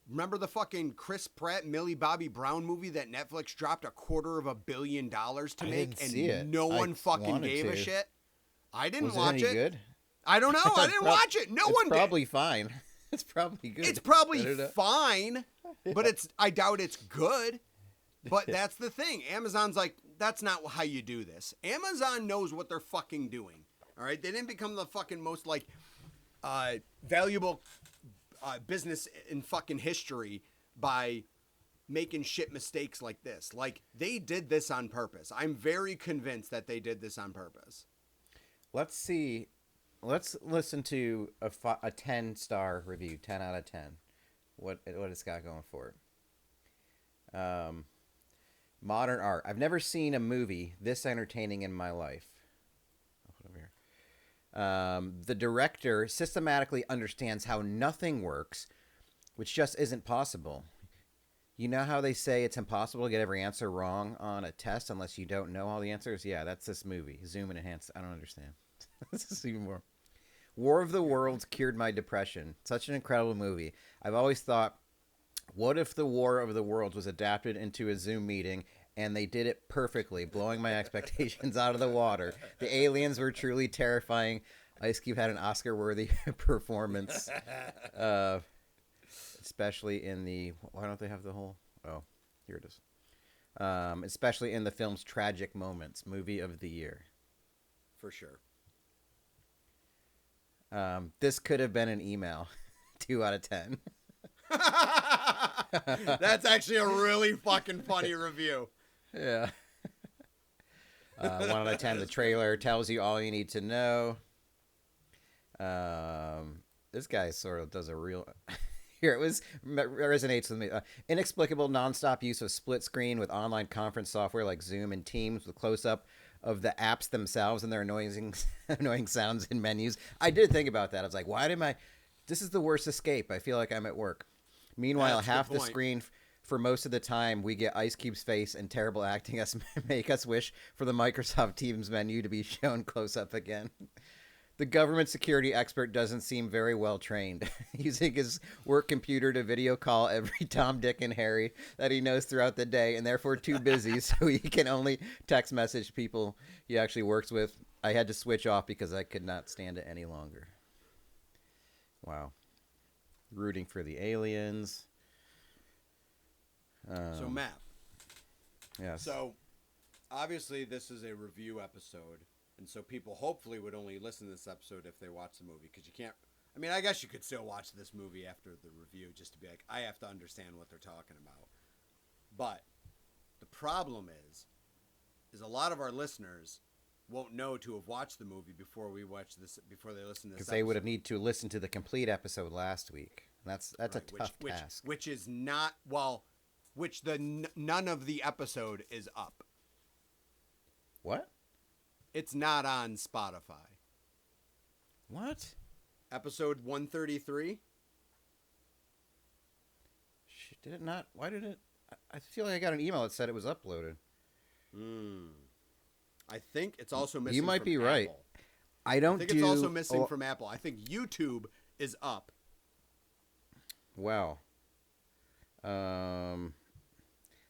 remember the fucking Chris Pratt, Millie Bobby Brown movie that Netflix dropped $250 million to I make didn't and see it. no I one fucking wanted gave a to. shit? I didn't Was watch it any it. good? I don't know. I didn't watch it. No one It's did. probably fine. It's probably good. It's I probably don't know. fine, but I doubt it's good. But that's the thing. Amazon's like, that's not how you do this. Amazon knows what they're fucking doing. All right, they didn't become the fucking most like valuable business in fucking history by making shit mistakes like this. Like, they did this on purpose. I'm very convinced that they did this on purpose. Let's see. Let's listen to a 10-star review, 10 out of 10. What it's got going for it. Modern art. I've never seen a movie this entertaining in my life. I'll put it over here. The director systematically understands how nothing works, which just isn't possible. You know how they say it's impossible to get every answer wrong on a test unless you don't know all the answers? Yeah, that's this movie. Zoom and enhance. I don't understand. This is even more. War of the Worlds cured my depression. Such an incredible movie. I've always thought, what if the War of the Worlds was adapted into a Zoom meeting and they did it perfectly, blowing my expectations out of the water? The aliens were truly terrifying. Ice Cube had an Oscar-worthy performance, especially in the. Why don't they have the whole? Oh, here it is. Especially in the film's tragic moments, movie of the year. For sure. This could have been an email. 2 out of 10. That's actually a really fucking funny review. Yeah. 1 out of 10. The trailer tells you all you need to know. This guy sort of does a real. Here, resonates with me. Inexplicable nonstop use of split screen with online conference software like Zoom and Teams with close-up of the apps themselves and their annoying sounds and menus. I did think about that. I was like, why did this is the worst escape. I feel like I'm at work. Meanwhile, That's a half good the point. screen for most of the time, we get Ice Cube's face and terrible acting make us wish for the Microsoft Teams menu to be shown close up again. The government security expert doesn't seem very well trained, using his work computer to video call every Tom, Dick, and Harry that he knows throughout the day, and therefore too busy, so he can only text message people he actually works with. I had to switch off because I could not stand it any longer. Wow. Rooting for the aliens. So, Matt. Yes. So, obviously, this is a review episode. And so people hopefully would only listen to this episode if they watch the movie. Because you can't... I mean, I guess you could still watch this movie after the review just to be like, I have to understand what they're talking about. But the problem is a lot of our listeners won't know to have watched the movie before we watch this, before they listen to this because they would have need to listen to the complete episode last week. That's Right, a tough task. Which is not... Well, none of the episode is up. What? It's not on Spotify. What? Episode 133? Did it not? Why did it? I feel like I got an email that said it was uploaded. I think it's also missing. You might from be right. Apple. I don't. I think it's also missing from Apple. I think YouTube is up. Wow.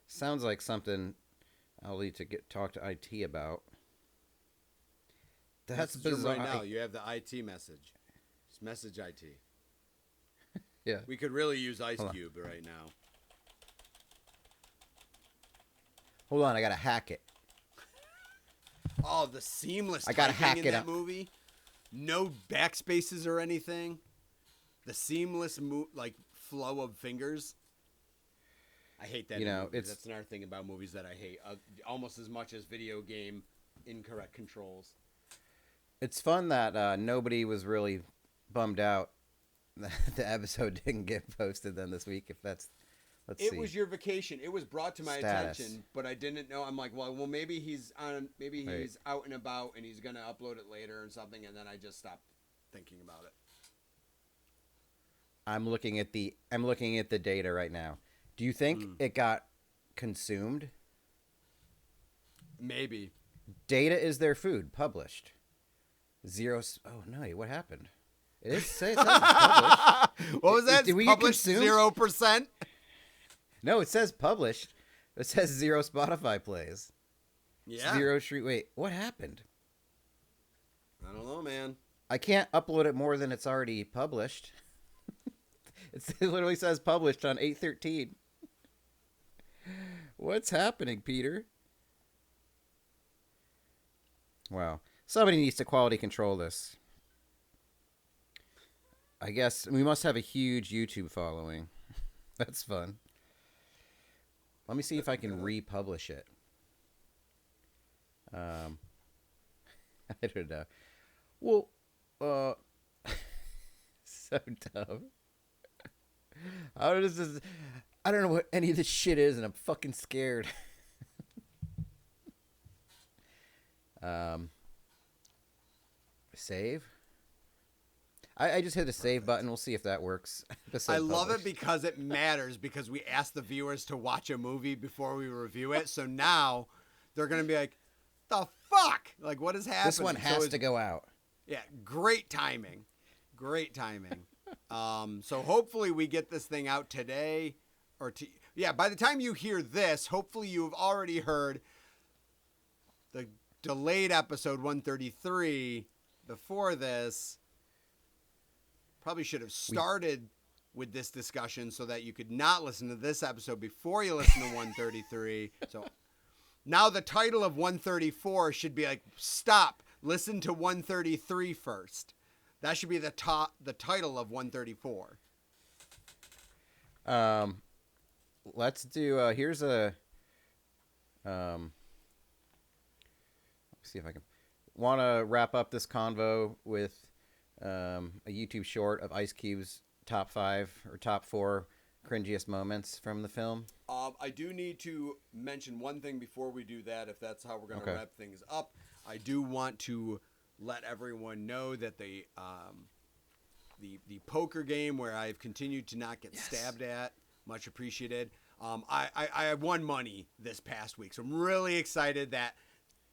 Sounds like something I'll need to talk to IT about. That's Message them bizarre. right now. You have the IT message. Just message IT. Yeah. We could really use Ice Hold on. Cube right now. Hold on, I gotta hack it. Oh, the seamless I gotta typing hack in it that up. movie. No backspaces or anything. The seamless flow of fingers. I hate that. You in know, movies. it's- That's another thing about movies that I hate, almost as much as video game incorrect controls. It's fun that nobody was really bummed out that the episode didn't get posted then this week. If that's, let's see. It was your vacation. It was brought to my Status. attention, but I didn't know. I'm like, well, maybe he's on. Maybe he's out and about, and he's gonna upload it later or something. And then I just stopped thinking about it. I'm looking at the data right now. Do you think it got consumed? Maybe. Data is their food. Published. Oh no! What happened? It says published. What was that? Did we get Published consumed? 0%. No, it says published. It says 0 Spotify plays. Yeah. 0 street. Wait, what happened? I don't know, man. I can't upload it more than it's already published. It literally says published on 8/13. What's happening, Peter? Wow. Somebody needs to quality control this. I guess we must have a huge YouTube following. That's fun. Let me see if I can republish it. I don't know. Well, so dumb. How does this? I don't know what any of this shit is, and I'm fucking scared. Save. I just hit the save button. We'll see if that works. I love it because it matters, because we asked the viewers to watch a movie before we review it. So now they're going to be like, the fuck? Like, what is happening? This one has to go out. Yeah, great timing. Great timing. So hopefully we get this thing out today. By the time you hear this, hopefully you've already heard the delayed episode 133, before this, probably should have started with this discussion so that you could not listen to this episode before you listen to 133. So now the title of 134 should be like, stop, listen to 133 first. That should be the title of 134. Let's do, here's a, let's see if I can, want to wrap up this convo with a YouTube short of Ice Cube's top 5 or top 4 cringiest moments from the film. I do need to mention one thing before we do that, if that's how we're going to Okay. wrap things up. I do want to let everyone know that the poker game where I've continued to not get stabbed at, much appreciated. I won money this past week, so I'm really excited that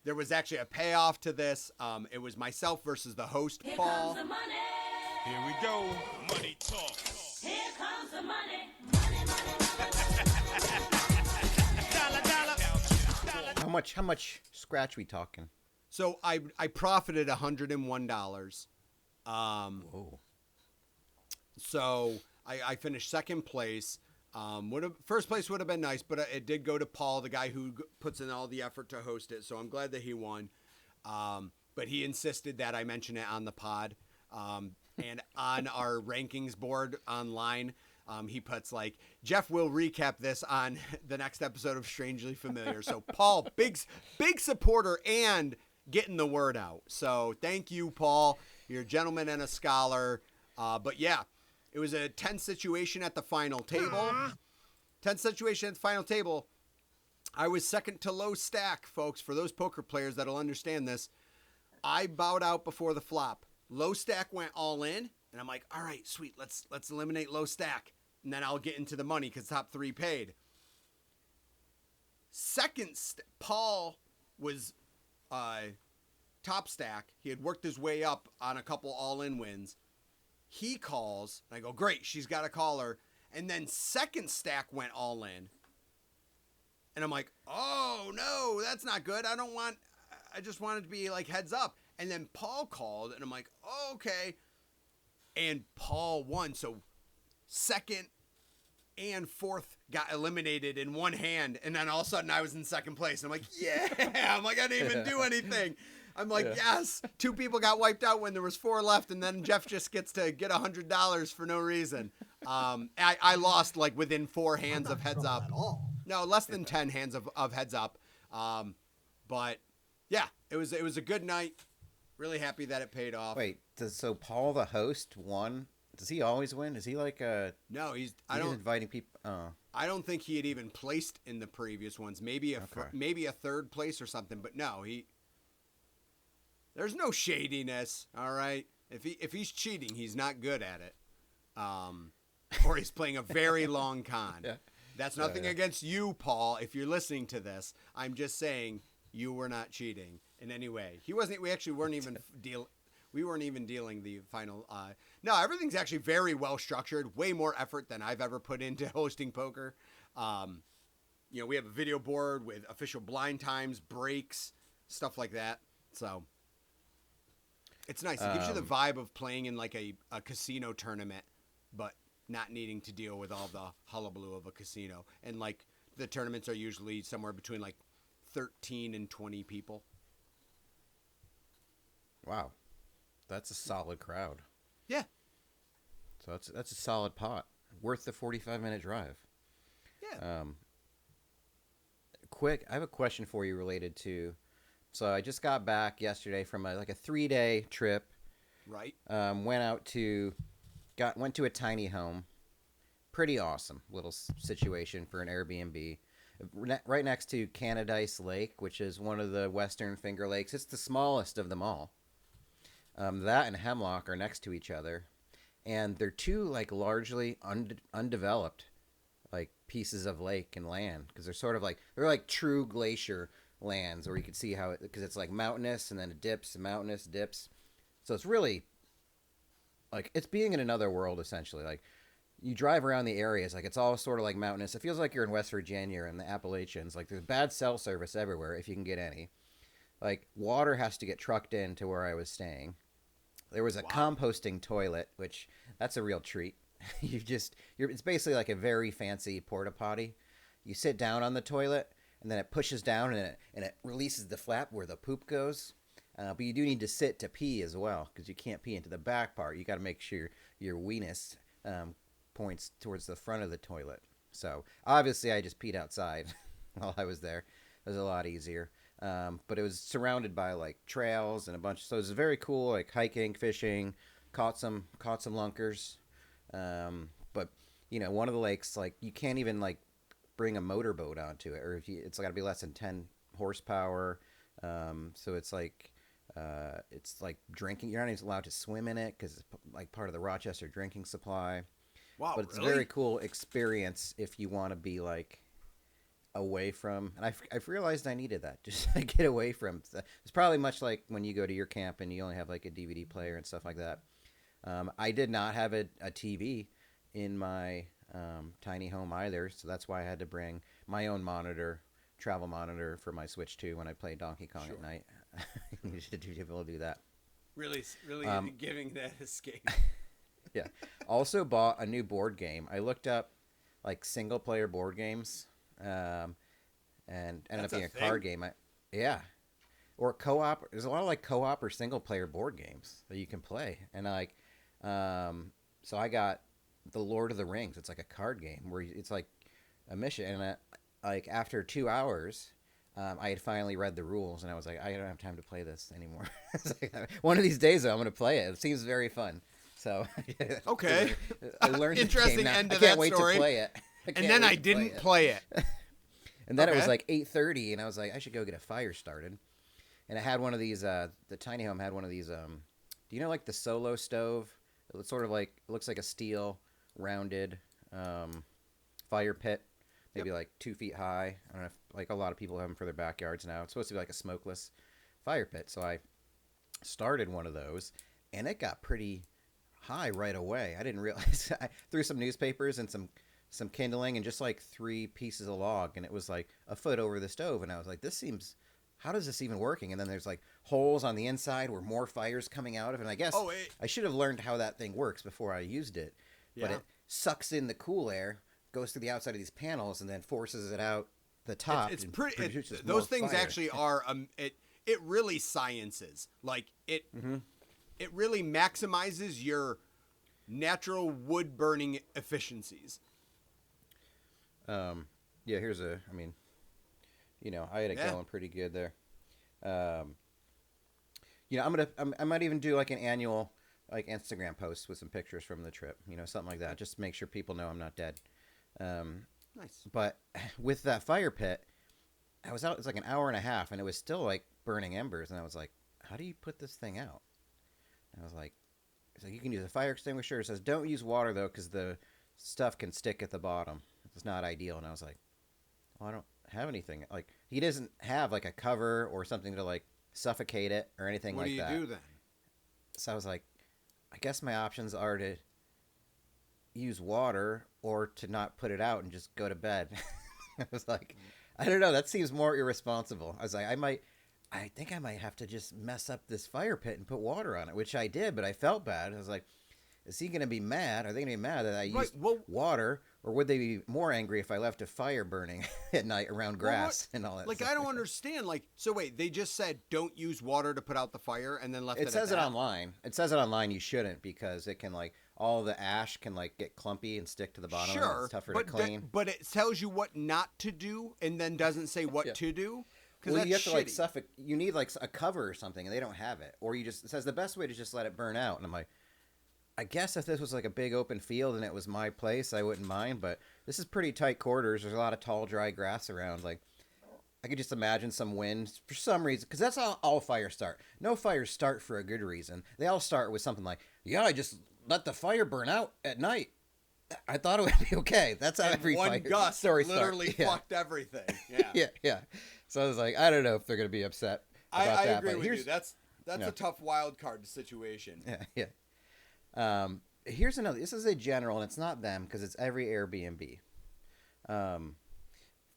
there was actually a payoff to this. It was myself versus the host, Paul. Here we go. Money talk. Here comes the money. How much scratch we talking? So I profited $101. Whoa. So I finished second place. First place would have been nice, but it did go to Paul, the guy who puts in all the effort to host it. So I'm glad that he won. But he insisted that I mention it on the pod. And on our rankings board online, he puts like, Jeff will recap this on the next episode of Strangely Familiar. So Paul, big supporter and getting the word out. So thank you, Paul. You're a gentleman and a scholar. But yeah, it was a tense situation at the final table. I was second to low stack, folks. For those poker players that'll understand this, I bowed out before the flop. Low stack went all in, and I'm like, all right, sweet. Let's eliminate low stack, and then I'll get into the money because top 3 paid. Paul was top stack. He had worked his way up on a couple all-in wins. He calls, and I go, great, she's got a caller. And then second stack went all in. And I'm like, oh, no, that's not good. I just wanted to be like heads up. And then Paul called, and I'm like, oh, okay. And Paul won. So second and fourth got eliminated in one hand. And then all of a sudden I was in second place. And I'm like, yeah. I'm like, I didn't even do anything. I'm like, yes. 2 people got wiped out when there was 4 left. And then Jeff just gets to get $100 for no reason. I lost like within 4 hands of heads up. No, less than 10 hands of heads up. But yeah, it was a good night. Really happy that it paid off. Wait, so Paul the host won? Does he always win? Is he like No, he's inviting people? Oh. I don't think he had even placed in the previous ones. Maybe a third place or something, but no, there's no shadiness, all right? If he's cheating, he's not good at it. Or he's playing a very long con. Yeah. That's nothing against you, Paul, if you're listening to this. I'm just saying you were not cheating in any way. We weren't even dealing the final. No, everything's actually very well structured. Way more effort than I've ever put into hosting poker. We have a video board with official blind times, breaks, stuff like that. So it's nice. It gives you the vibe of playing in like a casino tournament, but not needing to deal with all the hullabaloo of a casino. And like the tournaments are usually somewhere between like 13 and 20 people. Wow, that's a solid crowd. Yeah. So that's a solid pot, worth the 45-minute drive. Yeah. I have a question for you related to. So I just got back yesterday from a 3-day trip. Right. Went to a tiny home. Pretty awesome little situation for an Airbnb. Right next to Canadice Lake, which is one of the Western Finger Lakes. It's the smallest of them all. That and Hemlock are next to each other, and they're 2 like largely undeveloped like pieces of lake and land, because they're like true glacier lands where you can see how because it's like mountainous and then it dips and mountainous dips, so it's really like it's being in another world essentially. Like you drive around the areas, like it's all sort of like mountainous. It feels like you're in West Virginia or in the Appalachians. Like there's bad cell service everywhere if you can get any. Like water has to get trucked in to where I was staying. There was a composting toilet, which that's a real treat. It's basically like a very fancy porta potty. You sit down on the toilet, and then it pushes down, and it releases the flap where the poop goes. But you do need to sit to pee as well, because you can't pee into the back part. You got to make sure your weenus points towards the front of the toilet. So obviously, I just peed outside while I was there. It was a lot easier. But it was surrounded by like trails and a bunch. So it was very cool, like hiking, fishing. Caught some lunkers. But one of the lakes, like you can't even like bring a motorboat onto it, or it's got to be less than 10 horsepower. So it's like drinking. You're not even allowed to swim in it because it's like part of the Rochester drinking supply. Wow, but it's really? a very cool experience if you want to be like away from. And I've realized I needed that just to get away from. It's probably much like when you go to your camp and you only have like a DVD player and stuff like that. I did not have a TV in my tiny home either, so that's why I had to bring my own travel monitor for my Switch 2 when I play Donkey Kong at night. You should be able to do that. Really giving that escape. Yeah. Also bought a new board game. I looked up like single player board games, and ended up being a card game. Or co-op. There's a lot of like co-op or single player board games that you can play, and like, so I got the Lord of the Rings. It's like a card game where it's like a mission, and like after 2 hours, I had finally read the rules, and I was like, I don't have time to play this anymore. It's like, one of these days, though, I'm going to play it. It seems very fun. So Okay, I learned interesting the game. Now, end I of can't that wait story. to play it. And then I didn't play it. And then it Okay. was like 8:30, and I was like, I should go get a fire started. And it had one of these. The tiny home had one of these. Do you know like the Solo stove? It's sort of like it looks like a steel rounded fire pit, maybe like 2 feet high. I don't know if like a lot of people have them for their backyards now. It's supposed to be like a smokeless fire pit. So I started one of those, and it got pretty high right away. I didn't realize. I threw some newspapers and some kindling and just like 3 pieces of log, and it was like a foot over the stove. And I was like, how does this even working? And then there's like holes on the inside where more fire's coming out of it. And I guess I should have learned how that thing works before I used it. But it sucks in the cool air, goes through the outside of these panels, and then forces it out the top. It's pretty. produces Those more things fire. actually are. It really sciences. Like it. Mm-hmm. It really maximizes your natural wood burning efficiencies. Yeah. Here's I had it going pretty good there. I might even do like an annual like Instagram post with some pictures from the trip, something like that, just to make sure people know I'm not dead. Nice. But with that fire pit, I was out. It's like an hour and a half, and it was still like burning embers, and I was like, "How do you put this thing out?" And I was like, "It's like you can use a fire extinguisher." It says, "Don't use water though, because the stuff can stick at the bottom. It's not ideal." And I was like, "Well, I don't have anything. Like he doesn't have like a cover or something to like suffocate it or anything like that." What do you do then? So I was like, I guess my options are to use water or to not put it out and just go to bed. I was like, I don't know. That seems more irresponsible. I was like, I think I might have to just mess up this fire pit and put water on it, which I did, but I felt bad. I was like, is he going to be mad? Are they going to be mad that I used water? Or would they be more angry if I left a fire burning at night around grass and all that Like, stuff? I don't understand. Like, so wait, they just said don't use water to put out the fire and then left it It at says it that? online. It says it online you shouldn't because it can, like, all the ash can, like, get clumpy and stick to the bottom. And Sure, it's tougher to clean. but it tells you what not to do and then doesn't say what Yeah. to do? Because Well, that's you have to, like, shitty. suffocate. You need, like, a cover or something, and they don't have it. Or it says the best way to just let it burn out. And I'm like, I guess if this was like a big open field and it was my place, I wouldn't mind. But this is pretty tight quarters. There's a lot of tall, dry grass around. Like, I could just imagine some wind for some reason. Because that's how all fires start. No fires start for a good reason. They all start with something like, yeah, I just let the fire burn out at night. I thought it would be okay. That's how And every one fire gust story literally starts. Yeah. fucked everything. Yeah, Yeah. So I was like, I don't know if they're going to be upset about I that. agree but with you. That's Yeah. a tough wild card situation. Yeah. Here's another. This is a general, and it's not them because it's every Airbnb.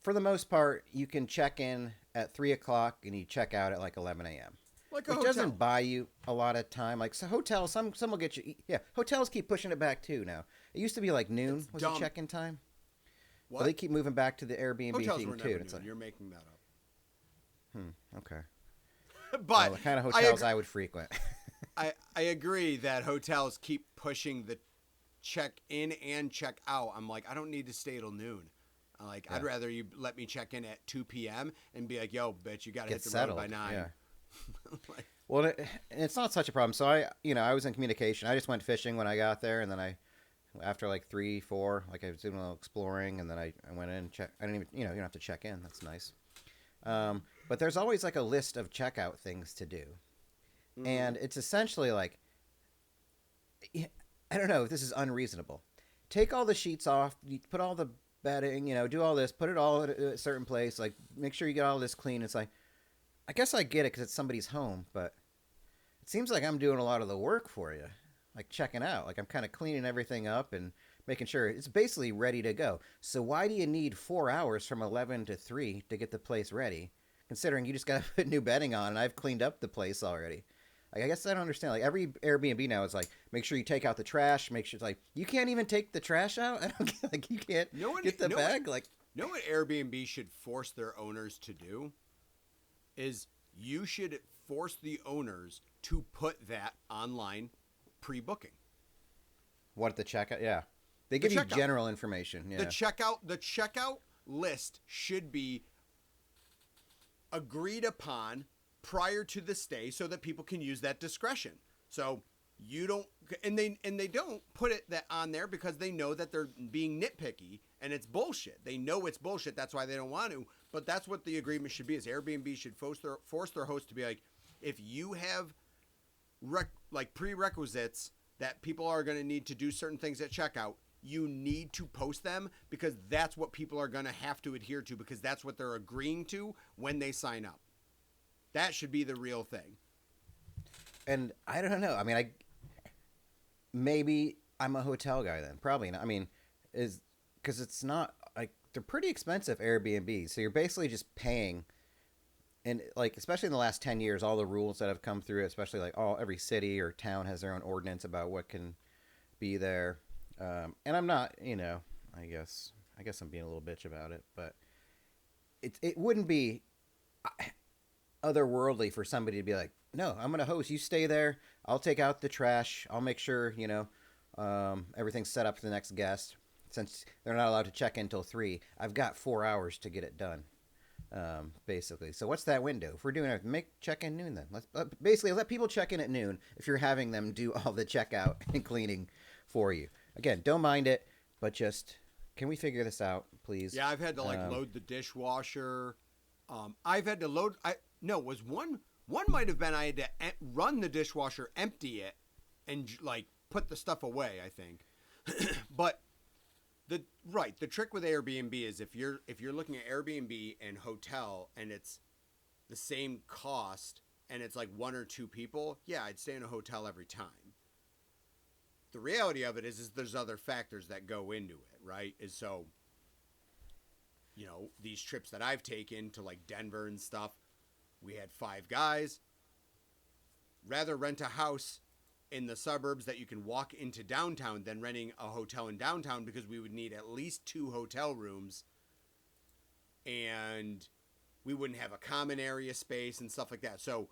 For the most part, you can check in at 3 o'clock and you check out at like 11 a.m. Like a It hotel. doesn't buy you a lot of time. Like, so hotels, some will get you. Yeah, hotels keep pushing it back too now. It used to be like noon It's was dumb. the check-in time. What? But they keep moving back to the Airbnb Hotels thing were too. never and it's noon. like, You're making that okay. up. But Well, the kind of hotels I would frequent. I agree that hotels keep pushing the check in and check out. I'm like, I don't need to stay till noon. I'd rather you let me check in at 2 p.m. and be like, yo, bitch, you got to hit Get the settled. road by 9. Yeah. Like, Well, it's not such a problem. So I was in communication. I just went fishing when I got there, and then after like 3, 4, like I was doing a little exploring, and then I went in and checked. I didn't even, you don't have to check in. That's nice. But there's always like a list of checkout things to do, and it's essentially like, I don't know if this is unreasonable. Take all the sheets off. You put all the bedding. Do all this. Put it all at a certain place. Like, make sure you get all this clean. It's like, I guess I get it because it's somebody's home, but it seems like I'm doing a lot of the work for you, like checking out. Like, I'm kind of cleaning everything up and making sure it's basically ready to go. So why do you need 4 hours from 11 to 3 to get the place ready, considering you just got to put new bedding on and I've cleaned up the place already? Like, I guess I don't understand. Like, every Airbnb now is like, make sure you take out the trash. Make sure it's like, you can't even take the trash out. I don't get, like, you can't get the bag. Like, you know what Airbnb should force their owners to do? Is you should force the owners to put that online pre-booking. what, the checkout? Yeah. They give you checkout. general information. Yeah. The checkout list should be agreed upon prior to the stay so that people can use that discretion. So you don't, and they don't put it that on there because they know that they're being nitpicky and it's bullshit. They know it's bullshit. That's why they don't want to. But that's what the agreement should be. Is Airbnb should force their host to be like, if you have prerequisites that people are going to need to do certain things at checkout, you need to post them because that's what people are going to have to adhere to because that's what they're agreeing to when they sign up. That should be the real thing. And I don't know. I mean, maybe I'm a hotel guy then. Probably not. I mean, because it's not like they're pretty expensive Airbnbs. So you're basically just paying, and like especially in the last 10 years, all the rules that have come through, especially like every city or town has their own ordinance about what can be there. And I'm not, I guess I'm being a little bitch about it, but it wouldn't be otherworldly for somebody to be like, no, I'm gonna host. You stay there. I'll take out the trash. I'll make sure everything's set up for the next guest. Since they're not allowed to check in till 3, I've got 4 hours to get it done. Basically. So what's that window? If we're doing it, check in noon then. Let's basically let people check in at noon if you're having them do all the checkout and cleaning for you. Again, don't mind it, but just can we figure this out, please? Yeah, I've had to load the dishwasher. I've had to load. One might have been I had to run the dishwasher, empty it, and put the stuff away. I think, but the trick with Airbnb is if you're looking at Airbnb and hotel and it's the same cost and it's like 1 or 2 people, yeah, I'd stay in a hotel every time. The reality of it is there's other factors that go into it, right? Is so, these trips that I've taken to like Denver and stuff, we had 5 guys. Rather rent a house in the suburbs that you can walk into downtown than renting a hotel in downtown because we would need at least 2 hotel rooms and we wouldn't have a common area space and stuff like that. So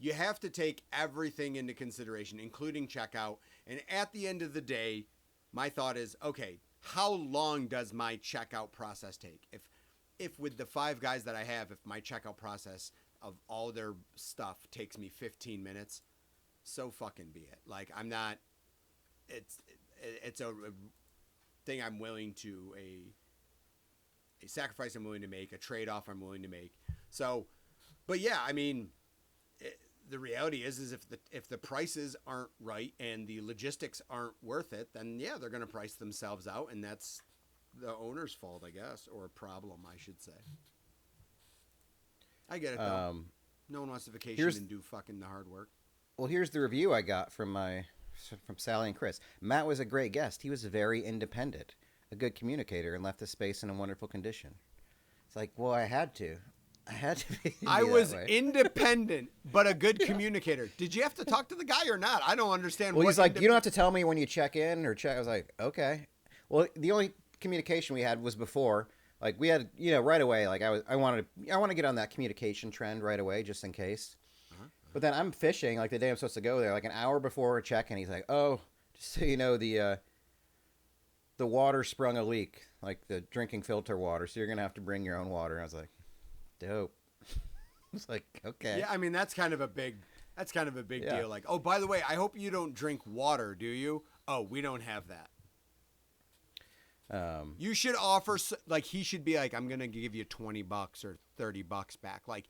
you have to take everything into consideration, including checkout. And at the end of the day, my thought is, okay, how long does my checkout process take? If with the 5 guys that I have, if my checkout process of all their stuff takes me 15 minutes, so fucking be it. Like, I'm not, it's a thing I'm willing to, a sacrifice I'm willing to make, a trade-off I'm willing to make. So, but yeah, I mean, the reality is if the prices aren't right and the logistics aren't worth it, then yeah, they're going to price themselves out, and that's the owner's fault, I guess, or problem, I should say. I get it though. No one wants to vacation and do fucking the hard work. Well, here's the review I got from Sally and Chris. Matt was a great guest. He was very independent, a good communicator, and left the space in a wonderful condition. It's like, well, I had to. I had to be. I that was way. independent, but a good communicator. Did you have to talk to the guy or not? I don't understand. Well, what he's like, you don't have to tell me when you check in or check. I was like, okay. Well, the only communication we had was before. Like we had, right away. Like I want to get on that communication trend right away, just in case. But then I'm fishing like the day I'm supposed to go there, like an hour before a check, and he's like, oh, just so you know, the water sprung a leak, like the drinking filter water, so you're gonna have to bring your own water. I was like, dope. It's like, okay. Yeah, I mean that's kind of a big Yeah. deal. Like, oh, by the way, I hope you don't drink water, do you? Oh, we don't have that. You should offer, like, he should be like, I'm gonna give you $20 or $30 back. Like,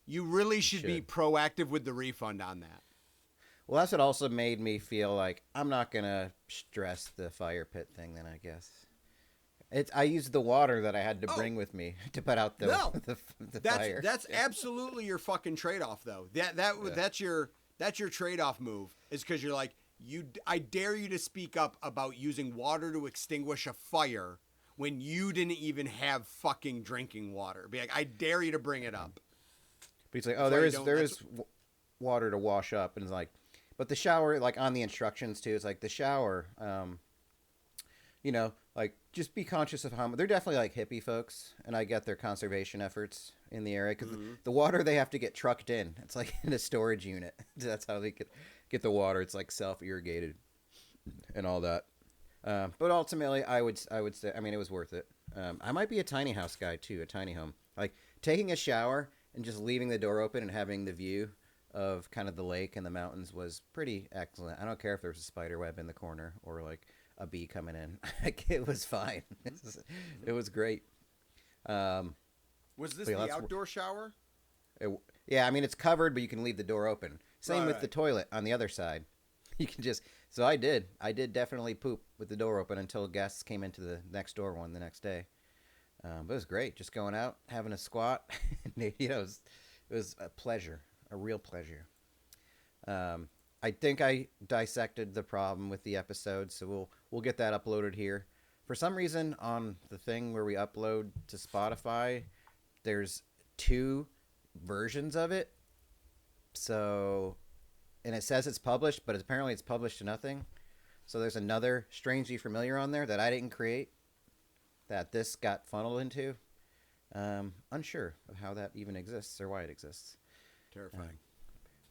you really should be proactive with the refund on that. Well, that's what also made me feel like I'm not gonna stress the fire pit thing. Then I guess I used the water that I had to bring with me to put out the fire. That's absolutely your fucking trade off, though. That's your trade off move, is because you're like, I dare you to speak up about using water to extinguish a fire when you didn't even have fucking drinking water. Be like, I dare you to bring it up. But he's like, oh, there is water to wash up, and it's like, but the shower, like on the instructions too, it's like the shower, like just be conscious of how they're definitely like hippie folks, and I get their conservation efforts in the area because the water they have to get trucked in. It's like in a storage unit. That's how they get the water. It's like self-irrigated and all that. But ultimately, I would say, I mean, it was worth it. I might be a tiny house guy too, a tiny home, like taking a shower and just leaving the door open and having the view of kind of the lake and the mountains was pretty excellent. I don't care if there was a spider web in the corner or like a bee coming in. Like, it was fine. It was great. Was this the outdoor shower? Yeah, I mean, it's covered, but you can leave the door open. Same with Right. the toilet on the other side. You can just... So I did definitely poop with the door open until guests came into the next door one the next day. But it was great. Just going out, having a squat. It was a pleasure. A real pleasure. I think I dissected the problem with the episode, so we'll get that uploaded here. For some reason, on the thing where we upload to Spotify, there's 2 versions of it. So, and it says it's published, but apparently it's published to nothing. So there's another Strangely Familiar on there that I didn't create, that this got funneled into. Unsure of how that even exists or why it exists. Terrifying.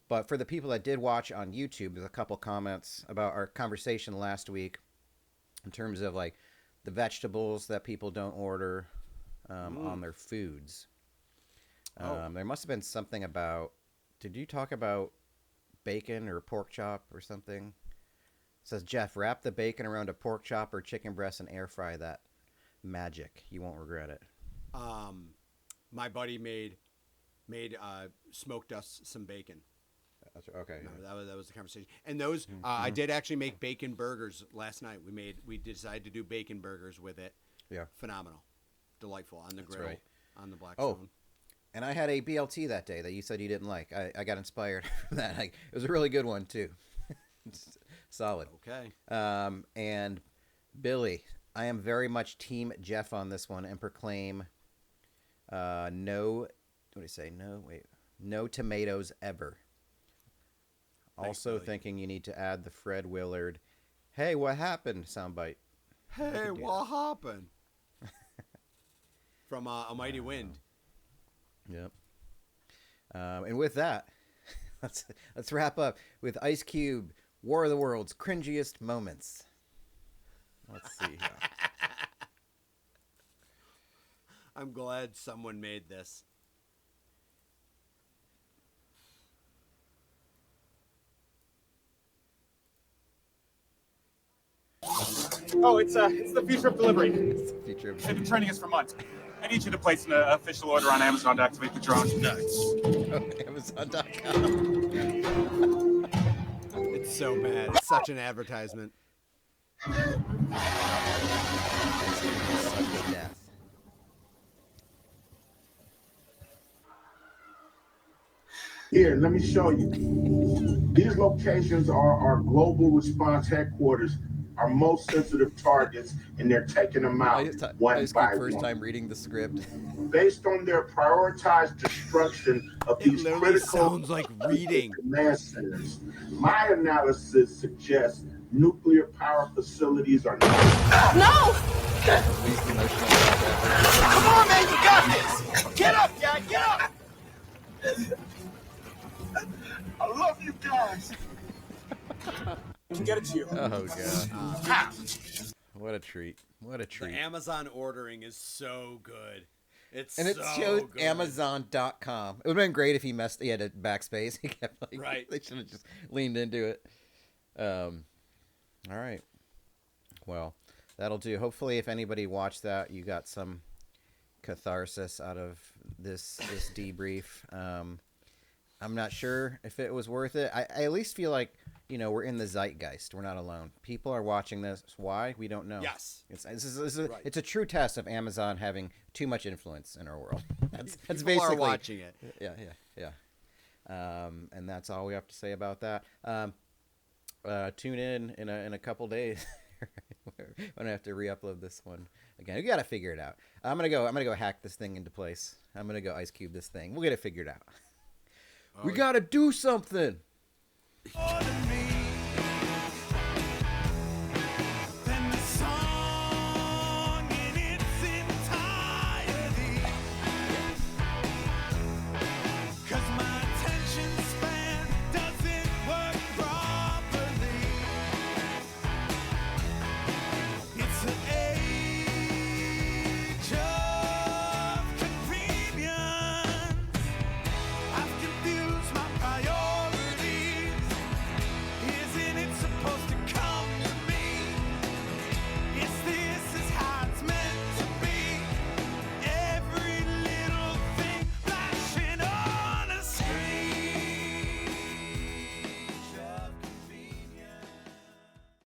But for the people that did watch on YouTube, there's a couple comments about our conversation last week in terms of like the vegetables that people don't order on their foods. There must have been something about, did you talk about bacon or pork chop or something? It says, Jeff, wrap the bacon around a pork chop or chicken breast and air fry that. Magic. You won't regret it. My buddy smoked us some bacon. Okay. Remember, that was the conversation. And those I did actually make bacon burgers last night. We decided to do bacon burgers with it. Yeah. Phenomenal, delightful on the grill, right. on the Oh. Blackstone. And I had a BLT that day that you said you didn't like. I got inspired from that. It was a really good one too. Solid. Okay. And Billy, I am very much Team Jeff on this one and proclaim no. What do you say? No tomatoes ever. Thanks, Also Billy. thinking you need to add the Fred Willard, "Hey, what happened?" soundbite. Hey, what happened? From A Mighty Wind. Yep. And with that, let's wrap up with Ice Cube, War of the Worlds, cringiest moments. Let's see. I'm glad someone made this. Oh, it's the future of delivery. It's the future of They've been training us for months. I need you to place an official order on Amazon to activate the drone. Amazon.com. It's so bad. It's such an advertisement. Death. Here, let me show you. These locations are our global response headquarters our most sensitive targets, and they're taking them out one by first one. time reading the script. Based on their prioritized destruction of It these literally critical sounds like reading. command centers, my analysis suggests nuclear power facilities are not. Least emotional stuff ever. Come on, man, you got this. Get up, Jack, get up. I love you guys. Get it to you. Oh god. What a treat. What a The treat. Amazon ordering is so good. It's And it so showed good. Amazon.com. It would have been great if he had a backspace. He kept like, Right. They should have just leaned into it. All right. Well, that'll do. Hopefully, if anybody watched that, you got some catharsis out of this debrief. I'm not sure if it was worth it. I at least feel like, we're in the zeitgeist. We're not alone. People are watching this. Why? We don't know. Yes. It's a true test of Amazon having too much influence in our world. That's People basically are watching it. Yeah. And that's all we have to say about that. Tune in a couple days. I'm gonna have to re-upload this one again. We gotta figure it out. I'm gonna go hack this thing into place. I'm gonna go ice cube this thing. We'll get it figured out. We gotta do something. More than me.